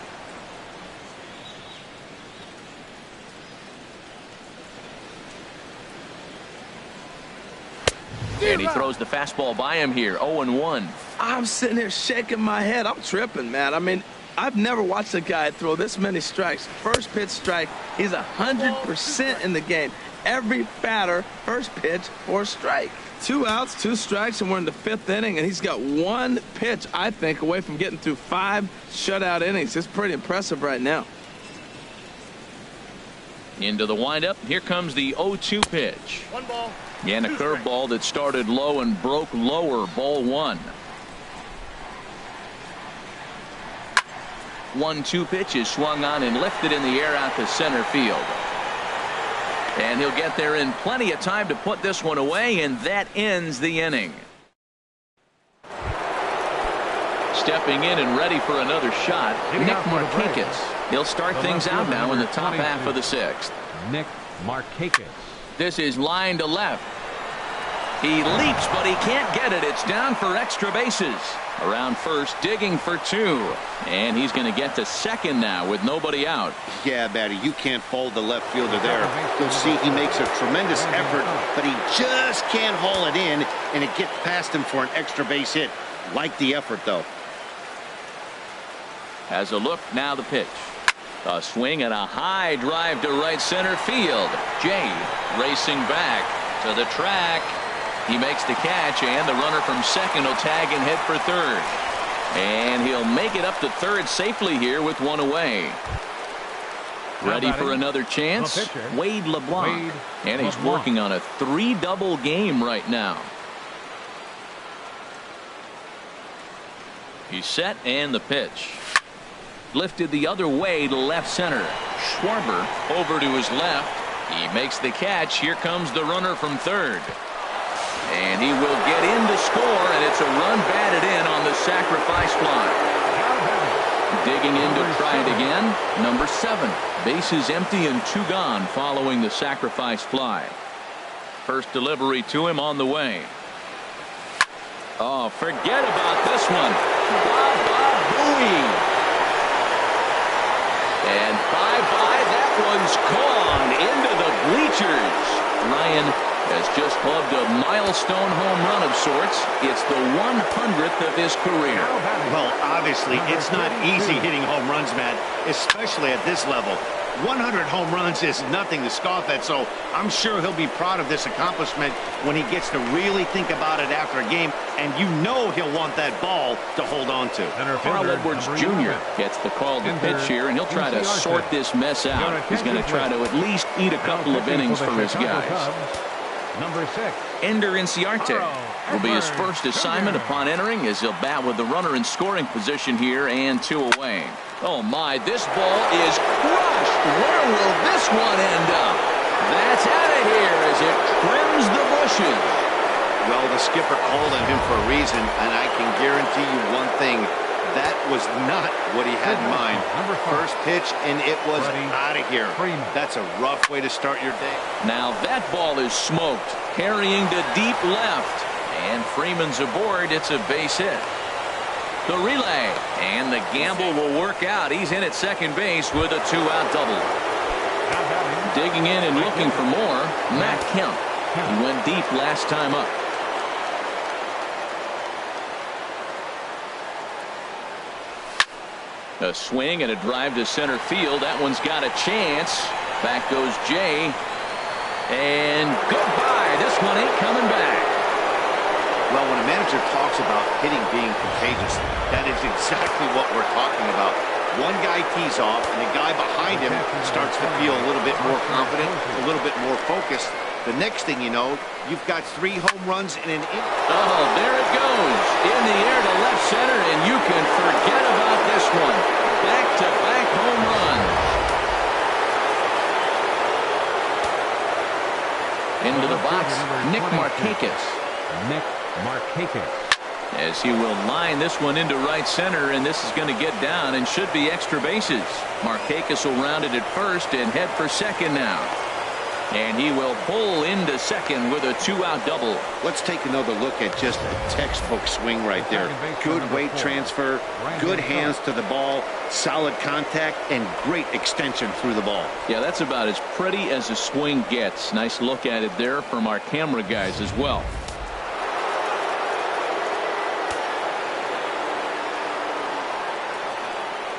And he throws the fastball by him here. 0-1. I'm sitting here shaking my head. I'm tripping, man. I mean, I've never watched a guy throw this many strikes. First pitch strike. He's 100% in the game. Every batter, first pitch or strike. 2 outs, 2 strikes, and we're in the 5th inning, and he's got 1 pitch, I think, away from getting through 5 shutout innings. It's pretty impressive right now. Into the windup. Here comes the 0-2 pitch. 1 ball. And a curveball that started low and broke lower. Ball 1. 1-2 pitch is swung on and lifted in the air out to center field. And he'll get there in plenty of time to put this one away, and that ends the inning. Stepping in and ready for another shot, Nick Markakis. He'll start things out now in the top half of the 6th. Nick Markakis. This is line to left. He leaps, but he can't get it. It's down for extra bases. Around first, digging for 2. And he's going to get to 2nd now with nobody out. Yeah, Batty, you can't fold the left fielder there. You'll see he makes a tremendous effort, but he just can't haul it in, and it gets past him for an extra base hit. Like the effort, though. Has a look, now the pitch. A swing and a high drive to right center field. Jay racing back to the track. He makes the catch, and the runner from 2nd will tag and hit for 3rd. And he'll make it up to 3rd safely here with 1 away. Ready for another chance? Wade LeBlanc. And he's working on a 3-double game right now. He's set, and the pitch. Lifted the other way to left center. Schwarber over to his left. He makes the catch. Here comes the runner from third. And he will get in to score, and it's a run batted in on the sacrifice fly. Digging in to try it again. Number 7. Bases empty and 2 gone following the sacrifice fly. First delivery to him on the way. Oh, forget about this one. Booey. And bye-bye. That one's gone into the bleachers. Ryan has just clubbed a milestone home run of sorts. It's the 100th of his career. Well, obviously, it's not easy hitting home runs, Matt, especially at this level. 100 home runs is nothing to scoff at, so I'm sure he'll be proud of this accomplishment when he gets to really think about it after a game, and you know he'll want that ball to hold on to. Carl Edwards Jr. gets the call to pitch here, and he'll try to sort this mess out. He's going to try to at least eat a couple of innings for his guys. Number 6. Ender Inciarte will be his first assignment upon entering, as he'll bat with the runner in scoring position here and 2 away. Oh my, this ball is crushed. Where will this one end up? That's out of here as it trims the bushes. Well, the skipper called on him for a reason, and I can guarantee you one thing. That was not what he had in mind. First pitch, and it was out of here. That's a rough way to start your day. Now that ball is smoked, carrying to deep left. And Freeman's aboard. It's a base hit. The relay, and the gamble will work out. He's in at second base with a 2-out double. Digging in and looking for more, Matt Kemp. He went deep last time up. A swing and a drive to center field. That one's got a chance. Back goes Jay. And goodbye. This one ain't coming back. Well, when a manager talks about hitting being contagious, that is exactly what we're talking about. One guy tees off, and the guy behind him starts to feel a little bit more confident, a little bit more focused. The next thing you know, you've got 3 home runs in an inning. Oh, there it goes. In the air to left center, and you can forget about this one. Back-to-back home runs. Into the box, Nick Markakis. As he will line this one into right center, and this is going to get down and should be extra bases. Markakis will round it at first and head for second now. And he will pull into second with a 2-out double. Let's take another look at just a textbook swing right there. Good weight transfer, good hands to the ball, solid contact, and great extension through the ball. Yeah, that's about as pretty as a swing gets. Nice look at it there from our camera guys as well.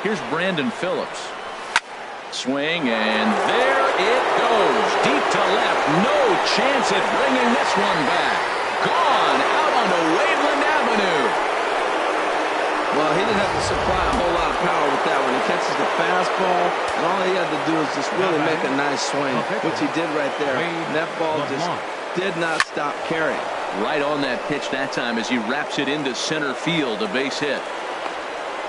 Here's Brandon Phillips. Swing, and there it goes. Deep to left. No chance at bringing this one back. Gone out onto Waveland Avenue. Well, he didn't have to supply a whole lot of power with that one. He catches the fastball, and all he had to do is just really make a nice swing, which he did right there. And that ball just did not stop carrying. Right on that pitch that time as he wraps it into center field, a base hit.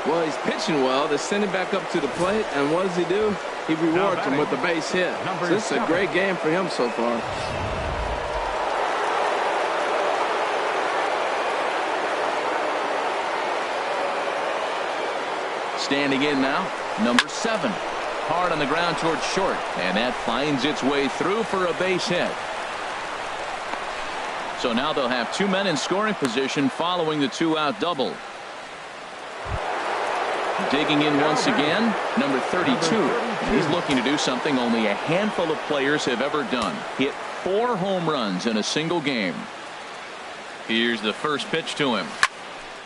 Well, he's pitching well. They send him back up to the plate, and what does he do? He rewards him with a base hit. So this is a great game for him so far. Standing in now, number 7. Hard on the ground towards short, and that finds its way through for a base hit. So now they'll have 2 men in scoring position following the 2-out double. Digging in once again, number 32. He's looking to do something only a handful of players have ever done. Hit 4 home runs in a single game. Here's the first pitch to him.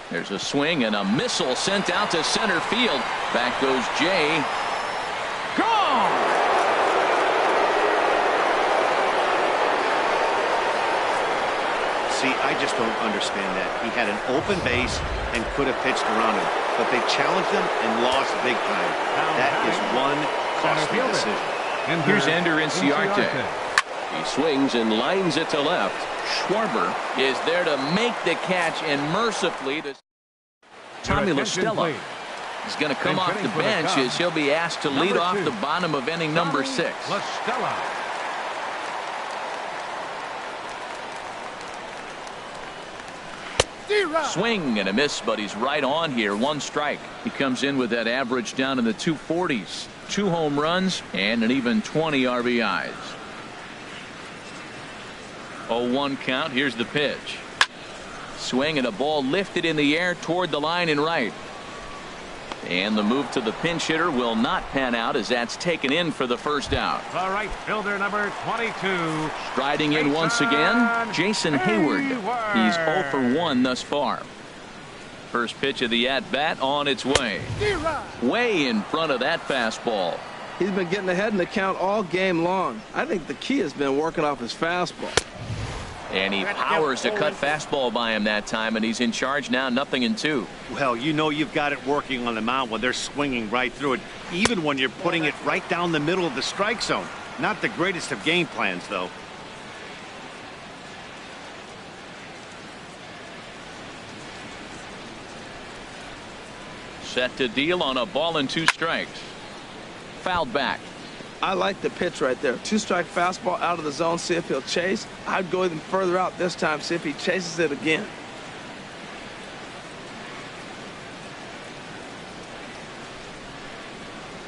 There's a swing and a missile sent out to center field. Back goes Jay. Gone! See, I just don't understand that. He had an open base and could have pitched around him, but they challenged him and lost big time. That is one costly decision. Here's Ender Inciarte. He swings and lines it to left. Schwarber is there to make the catch, and mercifully, Tommy La Stella is going to come off the bench as he'll be asked to lead off the bottom of inning number 6. Swing and a miss, but he's right on here. 1 strike. He comes in with that average down in the 240s. 2 home runs and an even 20 RBIs. 0-1 count. Here's the pitch. Swing and a ball lifted in the air toward the line and right. And the move to the pinch hitter will not pan out as that's taken in for the first out. The right fielder, number 22. Striding in once again, Jason Hayward. He's 0 for 1 thus far. First pitch of the at-bat on its way. Way in front of that fastball. He's been getting ahead in the count all game long. I think the key has been working off his fastball. And he powers the cut fastball by him that time, and he's in charge now, 0-2. Well, you know you've got it working on the mound when they're swinging right through it, even when you're putting it right down the middle of the strike zone. Not the greatest of game plans, though. Set to deal on a ball and 2 strikes. Fouled back. I like the pitch right there. 2-strike fastball out of the zone. See if he'll chase. I'd go even further out this time. See if he chases it again.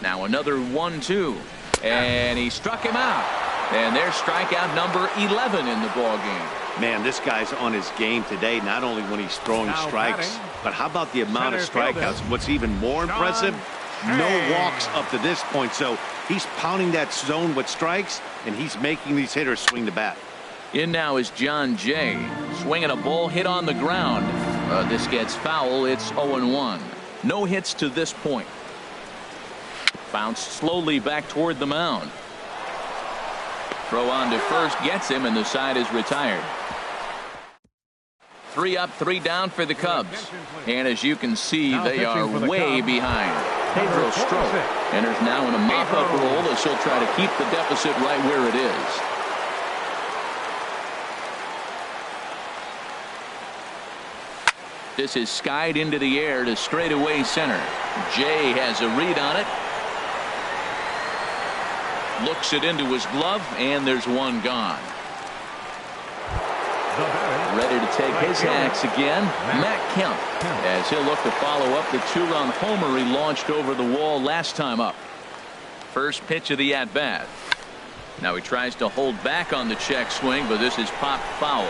Now another 1-2. And he struck him out. And there's strikeout number 11 in the ball game. Man, this guy's on his game today, not only when he's throwing strikes, but how about the amount of strikeouts? What's even more impressive, no walks up to this point. So he's pounding that zone with strikes, and he's making these hitters swing the bat. In now is John Jay. Swinging a ball hit on the ground. This gets foul. It's 0-1. No hits to this point. Bounced slowly back toward the mound. Throw on to first gets him, and the side is retired. 3 up, 3 down for the Cubs. And as you can see, they are way behind. Pedro Strop enters now in a mop-up role as he'll try to keep the deficit right where it is. This is skied into the air to straightaway center. Jay has a read on it. Looks it into his glove, and there's 1 gone. Ready to take his hacks again, Matt Kemp, as he'll look to follow up the 2-run homer he launched over the wall last time up. First pitch of the at-bat. Now he tries to hold back on the check swing, but this is popped foul.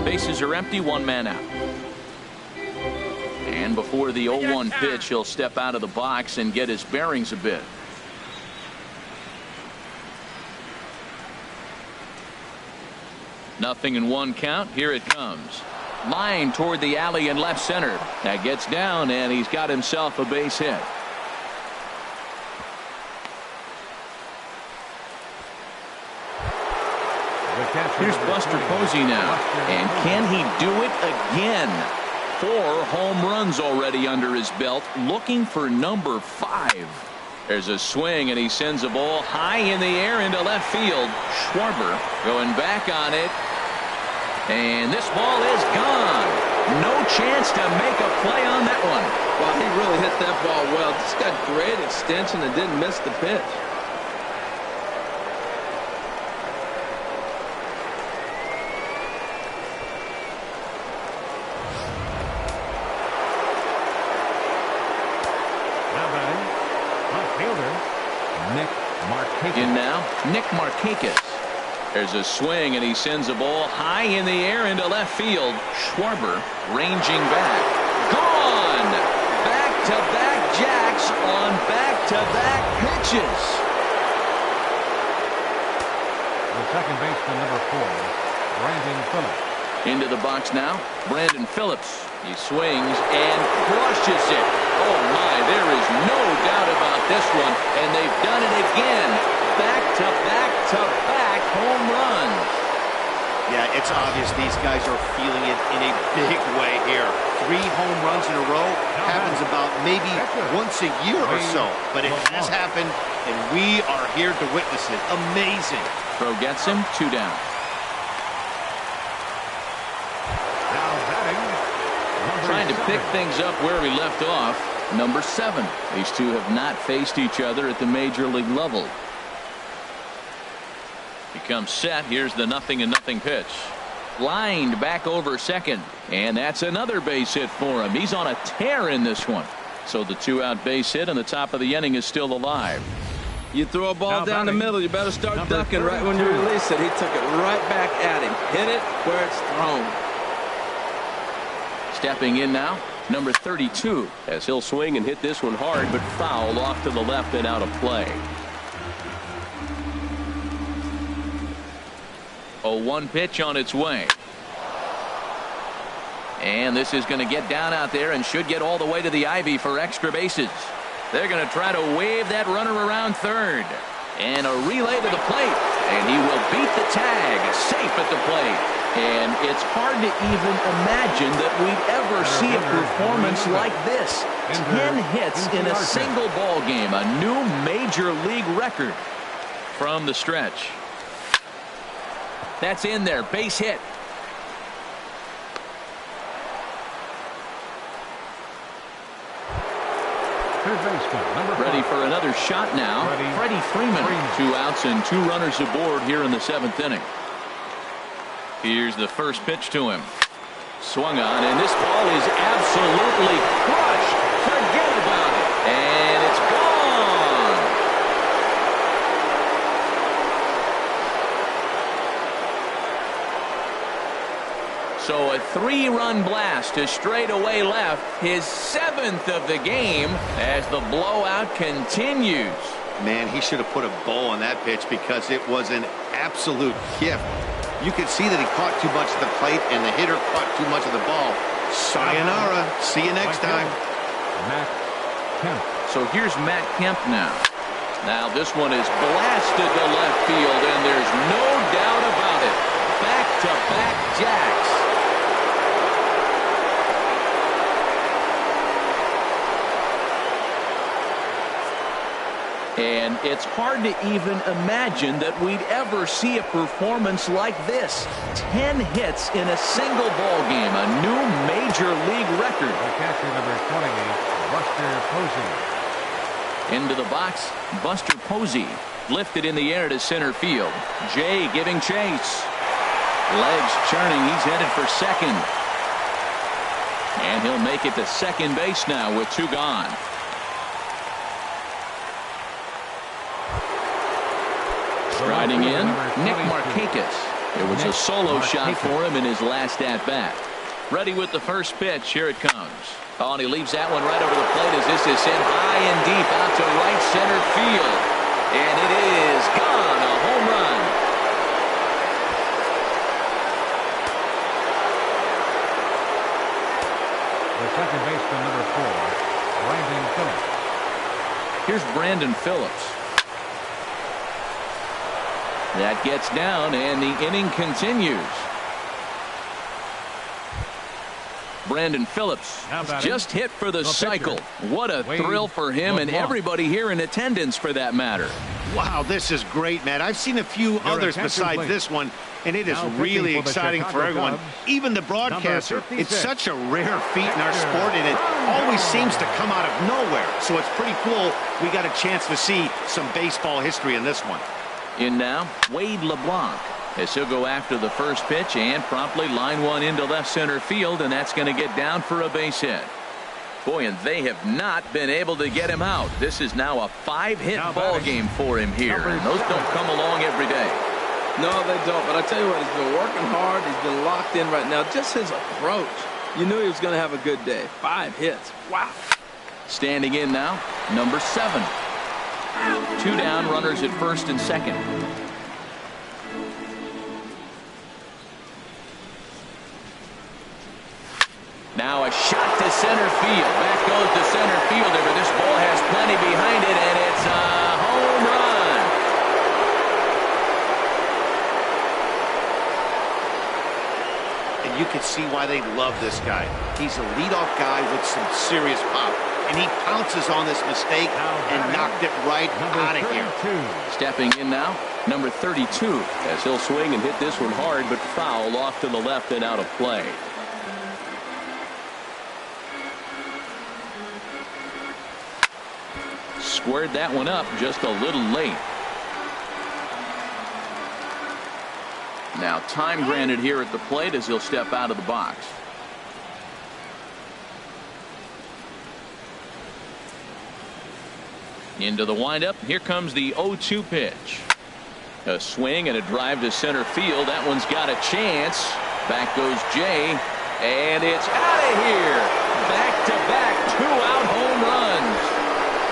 Bases are empty, 1 man out. And before the 0-1 pitch, he'll step out of the box and get his bearings a bit. Nothing in 1 count. Here it comes. Line toward the alley in left center. That gets down, and he's got himself a base hit. Here's Buster Posey now. And can he do it again? 4 home runs already under his belt. Looking for number 5. There's a swing, and he sends a ball high in the air into left field. Schwarber going back on it. And this ball is gone. No chance to make a play on that one. Well, he really hit that ball well. Just got great extension and didn't miss the pitch. In now, Nick Markakis. There's a swing, and he sends a ball high in the air into left field. Schwarber ranging back. Gone! Back-to-back jacks on back-to-back pitches. The second baseman, number 4, Brandon Phillips. Into the box now, Brandon Phillips. He swings and crushes it. Oh, my, there is no doubt about this one, and they've done it again. Back-to-back-to-back home runs. Yeah, it's obvious these guys are feeling it in a big way here. 3 home runs in a row happens about maybe once a year or so, but it has happened, and we are here to witness it. Amazing. Throw gets him, 2 down. Trying to pick things up where we left off, number 7. These two have not faced each other at the major league level. He comes set. Here's the 0-0 pitch. Lined back over second. And that's another base hit for him. He's on a tear in this one. So the 2-out base hit and the top of the inning is still alive. You throw a ball down the middle, you better start ducking right when you release it. He took it right back at him. Hit it where it's thrown. Stepping in now, number 32, as he'll swing and hit this one hard, but foul off to the left and out of play. 0-1 pitch on its way. And this is going to get down out there and should get all the way to the ivy for extra bases. They're going to try to wave that runner around third. And a relay to the plate. And he will beat the tag. Safe at the plate. And it's hard to even imagine that we'd ever see a performance like this. 10 hits in a single ball game. A new major league record from the stretch. That's in there. Base hit. Ready for another shot now. Freddie Freeman. 2 outs and 2 runners aboard here in the 7th inning. Here's the first pitch to him. Swung on, and this ball is absolutely crushed. Forget about it. And it's gone. So a 3-run blast to straightaway left, his 7th of the game as the blowout continues. Man, he should have put a bow on that pitch because it was an absolute gift. You could see that he caught too much of the plate and the hitter caught too much of the ball. Sayonara. See you next time. Matt Kemp. So here's Matt Kemp now. Now this one is blasted to left field, and there's no doubt about it. Back-to-back jacks. And it's hard to even imagine that we'd ever see a performance like this. 10 hits in a single ball game. A new major league record. The catcher, number 28, Buster Posey. Into the box, Buster Posey. Lifted in the air to center field. Jay giving chase. Legs churning. He's headed for second. And he'll make it to second base now with 2 gone. Striding in, Nick Markakis. It was a solo shot for him in his last at-bat. Ready with the first pitch. Here it comes. Oh, and he leaves that one right over the plate as this is sent high and deep out to right center field. And it is gone. A home run. The second baseman, number 4, Brandon Phillips. Here's Brandon Phillips. That gets down, and the inning continues. Brandon Phillips just hit for the cycle. What a thrill for him and everybody here in attendance for that matter. Wow, this is great, man. I've seen a few others besides this one, and it is really exciting for everyone. Even the broadcaster. It's such a rare feat in our sport, and it always seems to come out of nowhere. So it's pretty cool we got a chance to see some baseball history in this one. In now, Wade LeBlanc, as he'll go after the first pitch and promptly line one into left center field, and that's going to get down for a base hit. Boy, and they have not been able to get him out. This is now a 5-hit ball game for him here, and those don't come along every day. No, they don't. But I tell you what, he's been working hard. He's been locked in right now. Just his approach. You knew he was going to have a good day. 5 hits. Wow. Standing in now, number 7. 2 down, runners at first and second. Now a shot to center field. Back goes the center fielder, but this ball has plenty behind it, and it's a home run. And you can see why they love this guy. He's a leadoff guy with some serious pop. And he pounces on this mistake and knocked it right out of here. Stepping in now, number 32, as he'll swing and hit this one hard, but foul off to the left and out of play. Squared that one up just a little late. Now time granted here at the plate as he'll step out of the box. Into the windup. Here comes the 0-2 pitch. A swing and a drive to center field. That one's got a chance. Back goes Jay, and it's out of here. Back-to-back two-out home runs.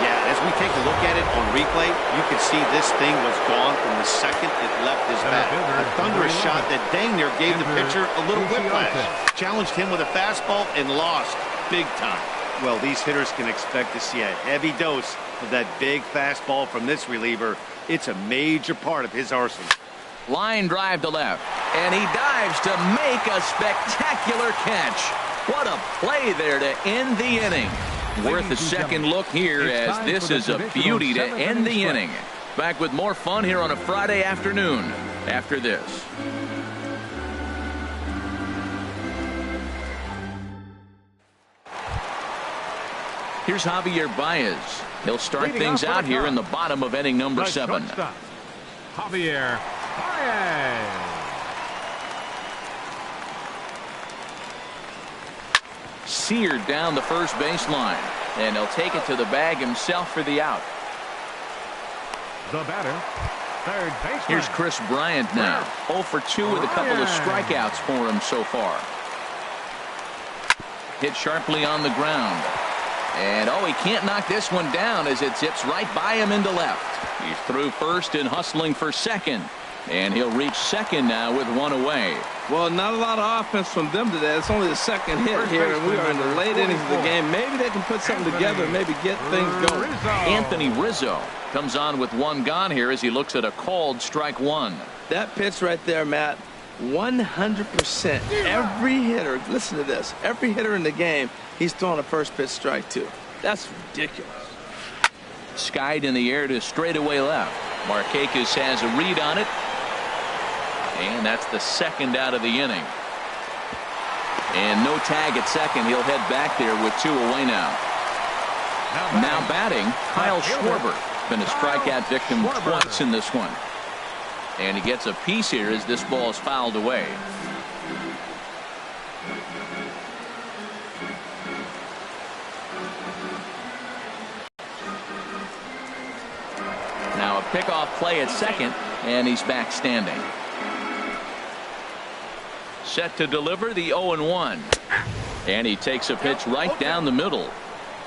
Yeah, as we take a look at it on replay, you can see this thing was gone from the second it left his bat. A thunderous shot that dang near gave the pitcher a little whiplash. Challenged him with a fastball and lost big time. Well, these hitters can expect to see a heavy dose of that big fastball from this reliever. It's a major part of his arsenal. Line drive to left, and he dives to make a spectacular catch. What a play there to end the inning. Worth a second look here, as this is a beauty to end the inning. Back with more fun here on a Friday afternoon after this. Here's Javier Baez. He'll start things out here in the bottom of inning number 7. Javier Baez. Seared down the first baseline, and he'll take it to the bag himself for the out. The batter, third baseman. Here's Chris Bryant now. 0 for 2 with a couple of strikeouts for him so far. Hit sharply on the ground. And oh, he can't knock this one down as it zips right by him into left. He's through first and hustling for second. And he'll reach second now with one away. Well, not a lot of offense from them today. It's only the second hit here, and we are in the late innings of the game. Maybe they can put something together and maybe get things going. Anthony Rizzo comes on with one gone here as he looks at a called strike one. That pitch right there, Matt, 100%. Every hitter, listen to this, every hitter in the game, he's throwing a first pitch strike to. That's ridiculous. Skied in the air to straightaway left. Markakis has a read on it. And that's the second out of the inning. And no tag at second. He'll head back there with 2 away now. Now batting, Kyle Schwarber. Been a strikeout victim twice in this one. And he gets a piece here as this ball is fouled away. Now a pickoff play at second, and he's back standing. Set to deliver the 0-1. And he takes a pitch right down the middle.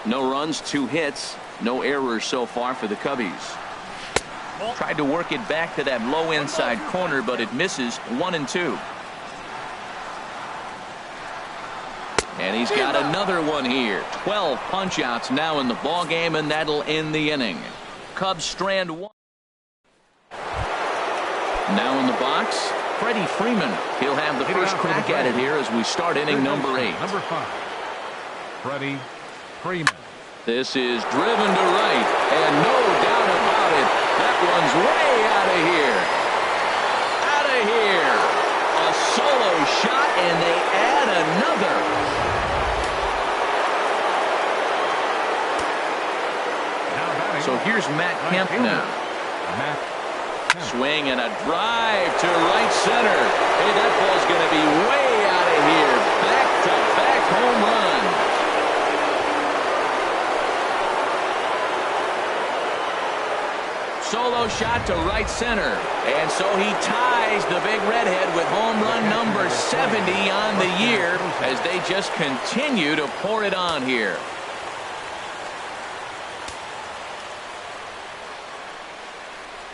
No runs, 2 hits, no errors so far for the Cubbies. Tried to work it back to that low inside corner, but it misses. 1-2. And he's got another one here. 12 punch outs now in the ball game, and that'll end the inning. Cubs strand 1. Now in the box, Freddie Freeman. He'll have the first crack at it here as we start inning number 8. Number 5, Freddie Freeman. This is driven to right, and no doubt about it, that one's way out of here. Out of here. A solo shot, and they add another. So here's Matt Kemp now. Swing and a drive to right center. Hey, that ball's going to be way out of here. Back-to-back home run. Solo shot to right center. And so he ties the big redhead with home run number 70 on the year as they just continue to pour it on here.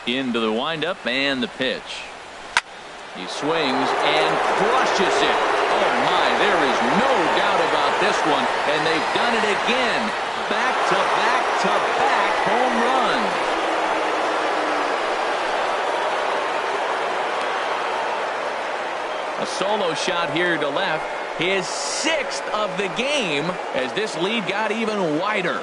Into the windup and the pitch. He swings and crushes it. Oh my, there is no doubt about this one. And they've done it again. Back to back to back home run. A solo shot here to left. His 6th of the game as this lead got even wider.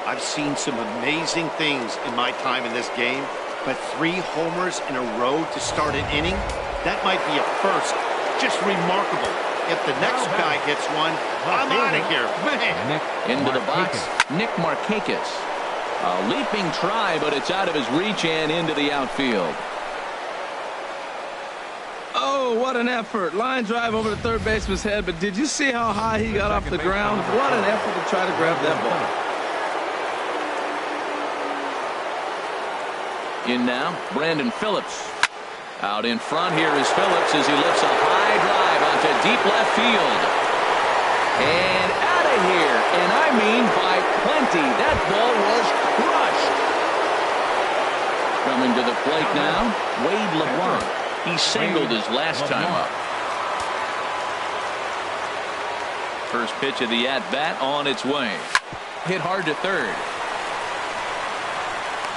I've seen some amazing things in my time in this game, but 3 homers in a row to start an inning, that might be a first. Just remarkable. If the next guy hits one, I'm out of here. Man. Into the box, Nick Markakis. A leaping try, but it's out of his reach and into the outfield. Oh, what an effort. Line drive over the third baseman's head, but did you see how high he got off the ground? What an effort to try to grab that ball. In now, Brandon Phillips. Out in front here is Phillips as he lifts a high drive onto deep left field. And out of here, and I mean by plenty. That ball was crushed. Coming to the plate now, Wade LeBlanc. He singled his last time up. First pitch of the at-bat on its way. Hit hard to third.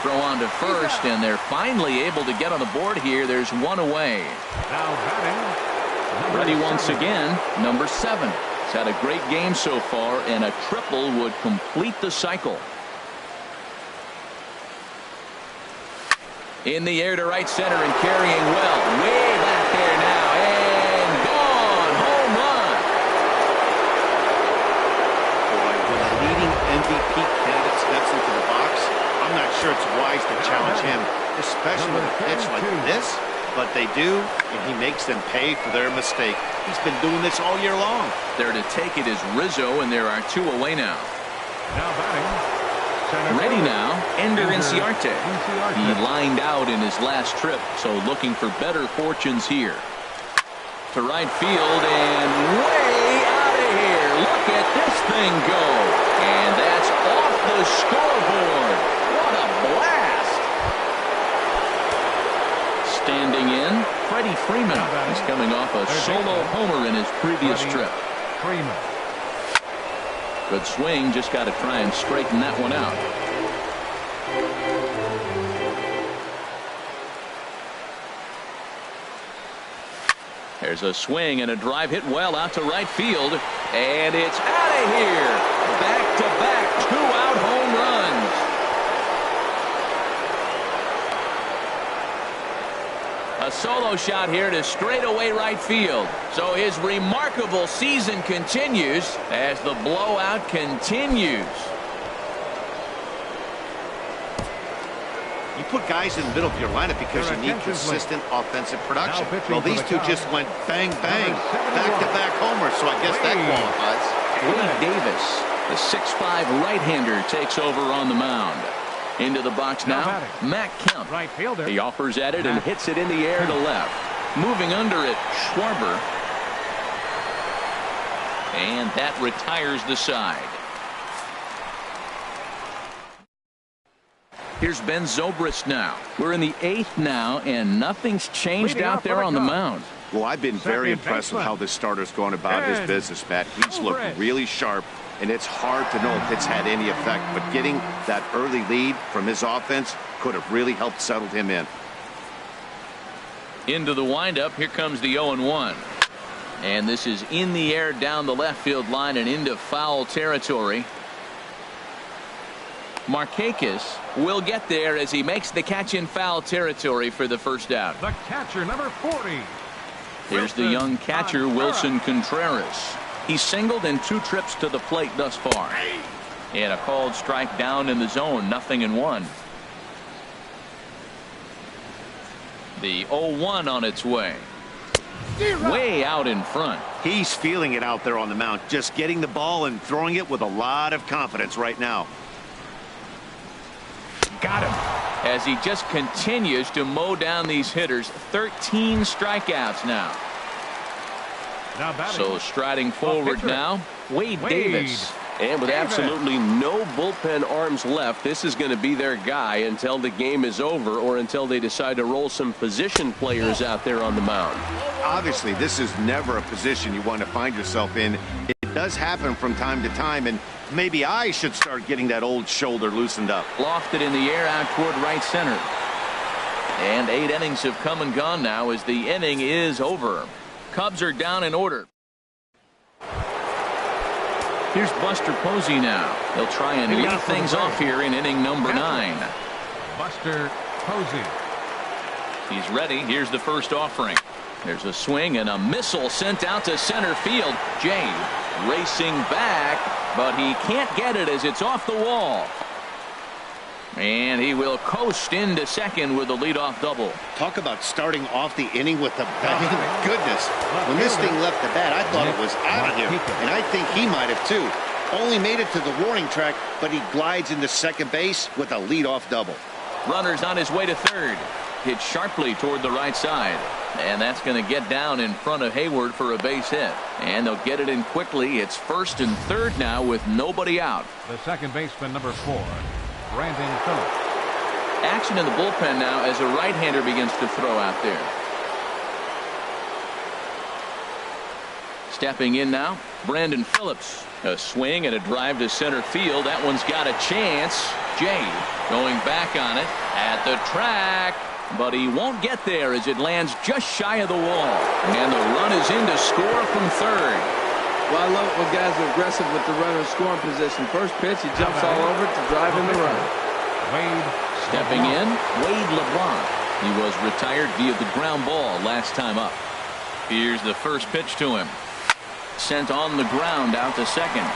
Throw on to first, and they're finally able to get on the board here. There's one away. Now batting, Ready once again, number 7. He's had a great game so far, and a triple would complete the cycle. In the air to right center and carrying well. Way back there now, and gone. Home run. Boy, when a leading MVP candidate steps into the box, I'm not sure it's wise to challenge him, especially with a pitch like this. But they do, and he makes them pay for their mistake. He's been doing this all year long. There to take it is Rizzo, and there are 2 away now. now batting. Ready now, Ender Inciarte. He lined out in his last trip, so looking for better fortunes here. To right field and way out of here. Look at this thing go. And that's off the scoreboard. What a blast. Standing in, Freddie Freeman. He's coming off a solo homer in his previous trip. Freeman. Good swing, just got to try and straighten that one out. There's a swing and a drive hit well out to right field, and it's out of here. Back-to-back 2-out home runs. A solo shot here to straightaway right field. So his remarkable season continues as the blowout continues. You put guys in the middle of your lineup because you need consistent offensive production. Well, these two just went bang, bang, back-to-back homers, so I guess that qualifies. Wade Davis, the 6'5" right-hander, takes over on the mound. Into the box now, Matt Kemp. Right fielder. He offers at it and hits it in the air to left. Moving under it, Schwarber. And that retires the side. Here's Ben Zobrist now. We're in the 8th now, and nothing's changed out there on the mound. Well, I've been very impressed with how this starter's going about his business, Matt. He's looked really sharp, and it's hard to know if it's had any effect, but getting that early lead from his offense could have really helped settle him in. Into the windup, here comes the 0-1. And this is in the air down the left field line and into foul territory. Markakis will get there as he makes the catch in foul territory for the first out. The catcher, number 40. Here's the young catcher, Wilson Contreras. He's singled in 2 trips to the plate thus far. And a called strike down in the zone, 0-1. The 0-1 on its way. Way out in front. He's feeling it out there on the mound, just getting the ball and throwing it with a lot of confidence right now. Got him. As he just continues to mow down these hitters. 13 strikeouts now. So striding forward now, Wade Davis. And with absolutely no bullpen arms left, this is going to be their guy until the game is over or until they decide to roll some position players out there on the mound. Obviously, this is never a position you want to find yourself in. It does happen from time to time, and maybe I should start getting that old shoulder loosened up. Lofted in the air out toward right center. And 8 innings have come and gone now as the inning is over. Cubs are down in order. Here's Buster Posey now. He'll try and lead things off here in inning number 9. Buster Posey. He's ready. Here's the first offering. There's a swing and a missile sent out to center field. Jay racing back, but he can't get it as it's off the wall. And he will coast into second with a leadoff double. Talk about starting off the inning with the bang. Goodness. When this thing left the bat, I thought it was out of here. And I think he might have too. Only made it to the warning track, but he glides into second base with a leadoff double. Runner's on his way to third. Hit sharply toward the right side. And that's going to get down in front of Hayward for a base hit. And they'll get it in quickly. It's first and third now with nobody out. The second baseman, number 4, Brandon Phillips. Action in the bullpen now as a right-hander begins to throw out there. Stepping in now, Brandon Phillips. A swing and a drive to center field. That one's got a chance. Jay going back on it at the track. But he won't get there as it lands just shy of the wall. And the run is in to score from third. Well, I love it when guys are aggressive with the runner in scoring position. First pitch, he jumps all over it to drive in the run. Stepping in, Wade LeBlanc. He was retired via the ground ball last time up. Here's the first pitch to him. Sent on the ground out to second.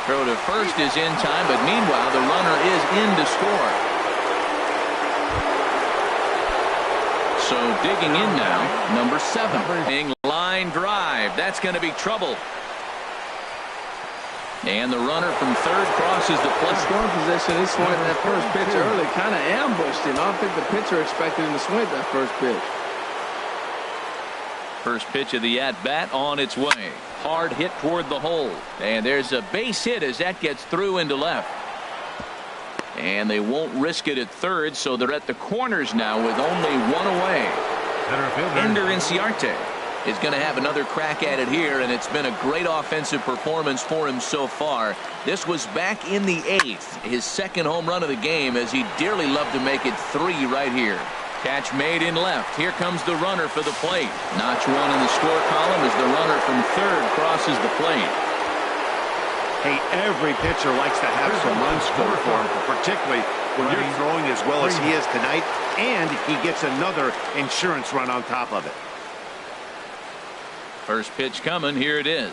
Throw to first is in time, but meanwhile the runner is in to score. So digging in now, number 7. Line drive. That's going to be trouble. And the runner from third crosses the plate. Scoring position, he swung at that first pitch early. Kind of ambushed him. I don't think the pitcher expected him to swing at that first pitch. First pitch of the at-bat on its way. Hard hit toward the hole. And there's a base hit as that gets through into left. And they won't risk it at third, so they're at the corners now with only one away. Ender Inciarte is going to have another crack at it here, and it's been a great offensive performance for him so far. This was back in the 8th, his second home run of the game, as he dearly loved to make it 3 right here. Catch made in left. Here comes the runner for the plate. Notch 1 in the score column as the runner from third crosses the plate. Hey, every pitcher likes to have some runs scored for him, particularly when you're throwing as well as he is tonight, and he gets another insurance run on top of it. First pitch coming. Here it is.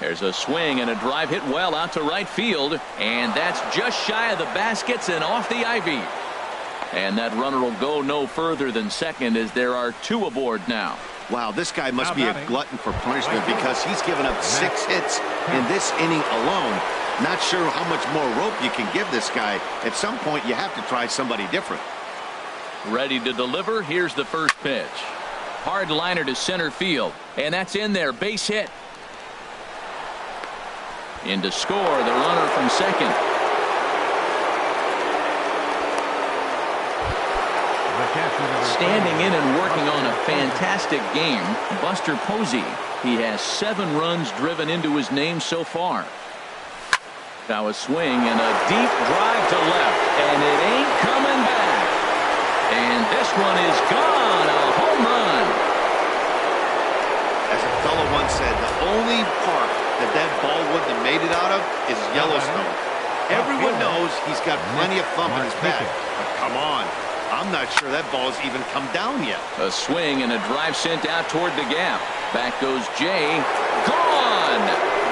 There's a swing and a drive hit well out to right field, and that's just shy of the baskets and off the ivy. And that runner will go no further than second as there are 2 aboard now. Wow, this guy must be a glutton for punishment because he's given up 6 hits in this inning alone. Not sure how much more rope you can give this guy. At some point, you have to try somebody different. Ready to deliver. Here's the first pitch. Hard liner to center field. And that's in there. Base hit. In to score, the runner from second. Standing in and working on a fantastic game, Buster Posey. He has 7 runs driven into his name so far. Now a swing and a deep drive to left, and it ain't coming back. And this one is gone, a home run. As a fellow once said, the only park that ball wouldn't have made it out of is Yellowstone. Everyone knows he's got plenty of thump in his back, but come on. I'm not sure that ball's even come down yet. A swing and a drive sent out toward the gap. Back goes Jay. Gone!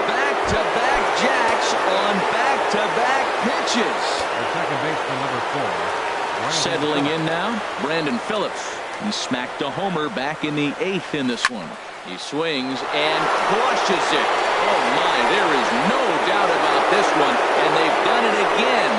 Back-to-back jacks on back-to-back pitches. The second baseman, number 4. Settling in now, Brandon Phillips. He smacked a homer back in the 8th in this one. He swings and crushes it. Oh my, there is no doubt about this one. And they've done it again.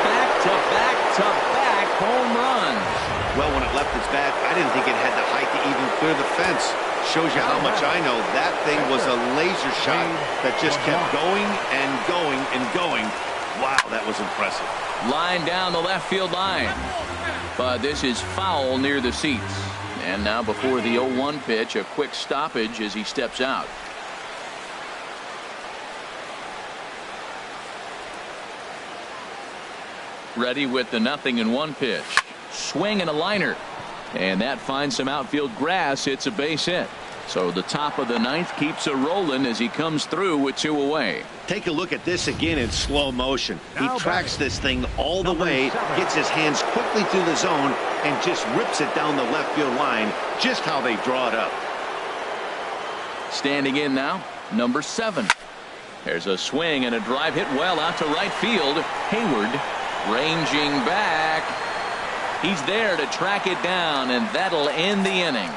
Back-to-back-to-back home runs. Well, when it left its bat, I didn't think it had the height to even clear the fence. Shows you how much I know. That thing was a laser shot that just kept going and going and going. Wow, that was impressive. Line down the left field line. But this is foul near the seats. And now before the 0-1 pitch, a quick stoppage as he steps out. Ready with the 0-1 pitch. Swing and a liner. And that finds some outfield grass. It's a base hit. So the top of the 9th keeps a rolling as he comes through with 2 away. Take a look at this again in slow motion. He tracks this thing all the way, gets his hands quickly through the zone, and just rips it down the left field line, just how they draw it up. Standing in now, number 7. There's a swing and a drive hit well out to right field. Hayward Ranging back. He's there to track it down, and that'll end the inning.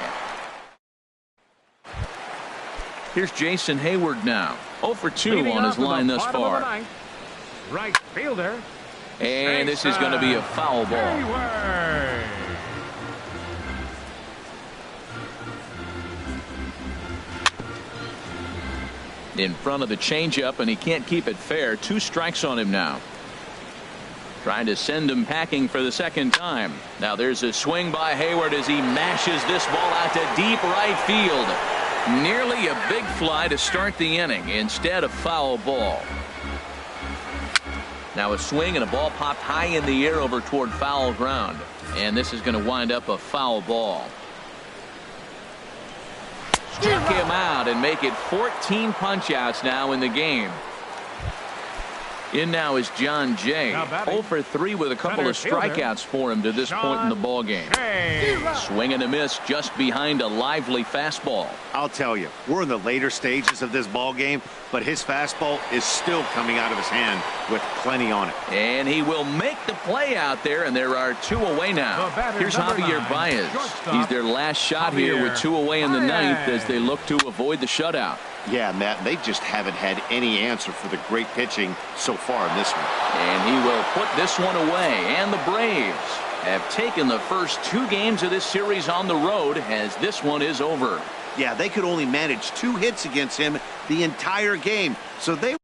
Here's Jason Hayward now. 0 for 2 on his line thus far. Right fielder. And this is going to be a foul ball. Hayward. In front of the changeup, and he can't keep it fair. 2 strikes on him now. Trying to send him packing for the second time. Now there's a swing by Hayward as he mashes this ball out to deep right field. Nearly a big fly to start the inning. Instead, a foul ball. Now a swing and a ball popped high in the air over toward foul ground. And this is going to wind up a foul ball. Struck him out and make it 14 punch-outs now in the game. In now is John Jay. 0 for 3 with a couple of strikeouts for him to this point in the ball game. Swing and a miss just behind a lively fastball. I'll tell you, we're in the later stages of this ball game, but his fastball is still coming out of his hand with plenty on it. And he will make the play out there, and there are 2 away now. Here's Javier Baez. He's their last shot here with 2 away in the 9th as they look to avoid the shutout. Yeah, Matt, they just haven't had any answer for the great pitching so far in this one. And he will put this one away. And the Braves have taken the first 2 games of this series on the road as this one is over. Yeah, they could only manage 2 hits against him the entire game. So they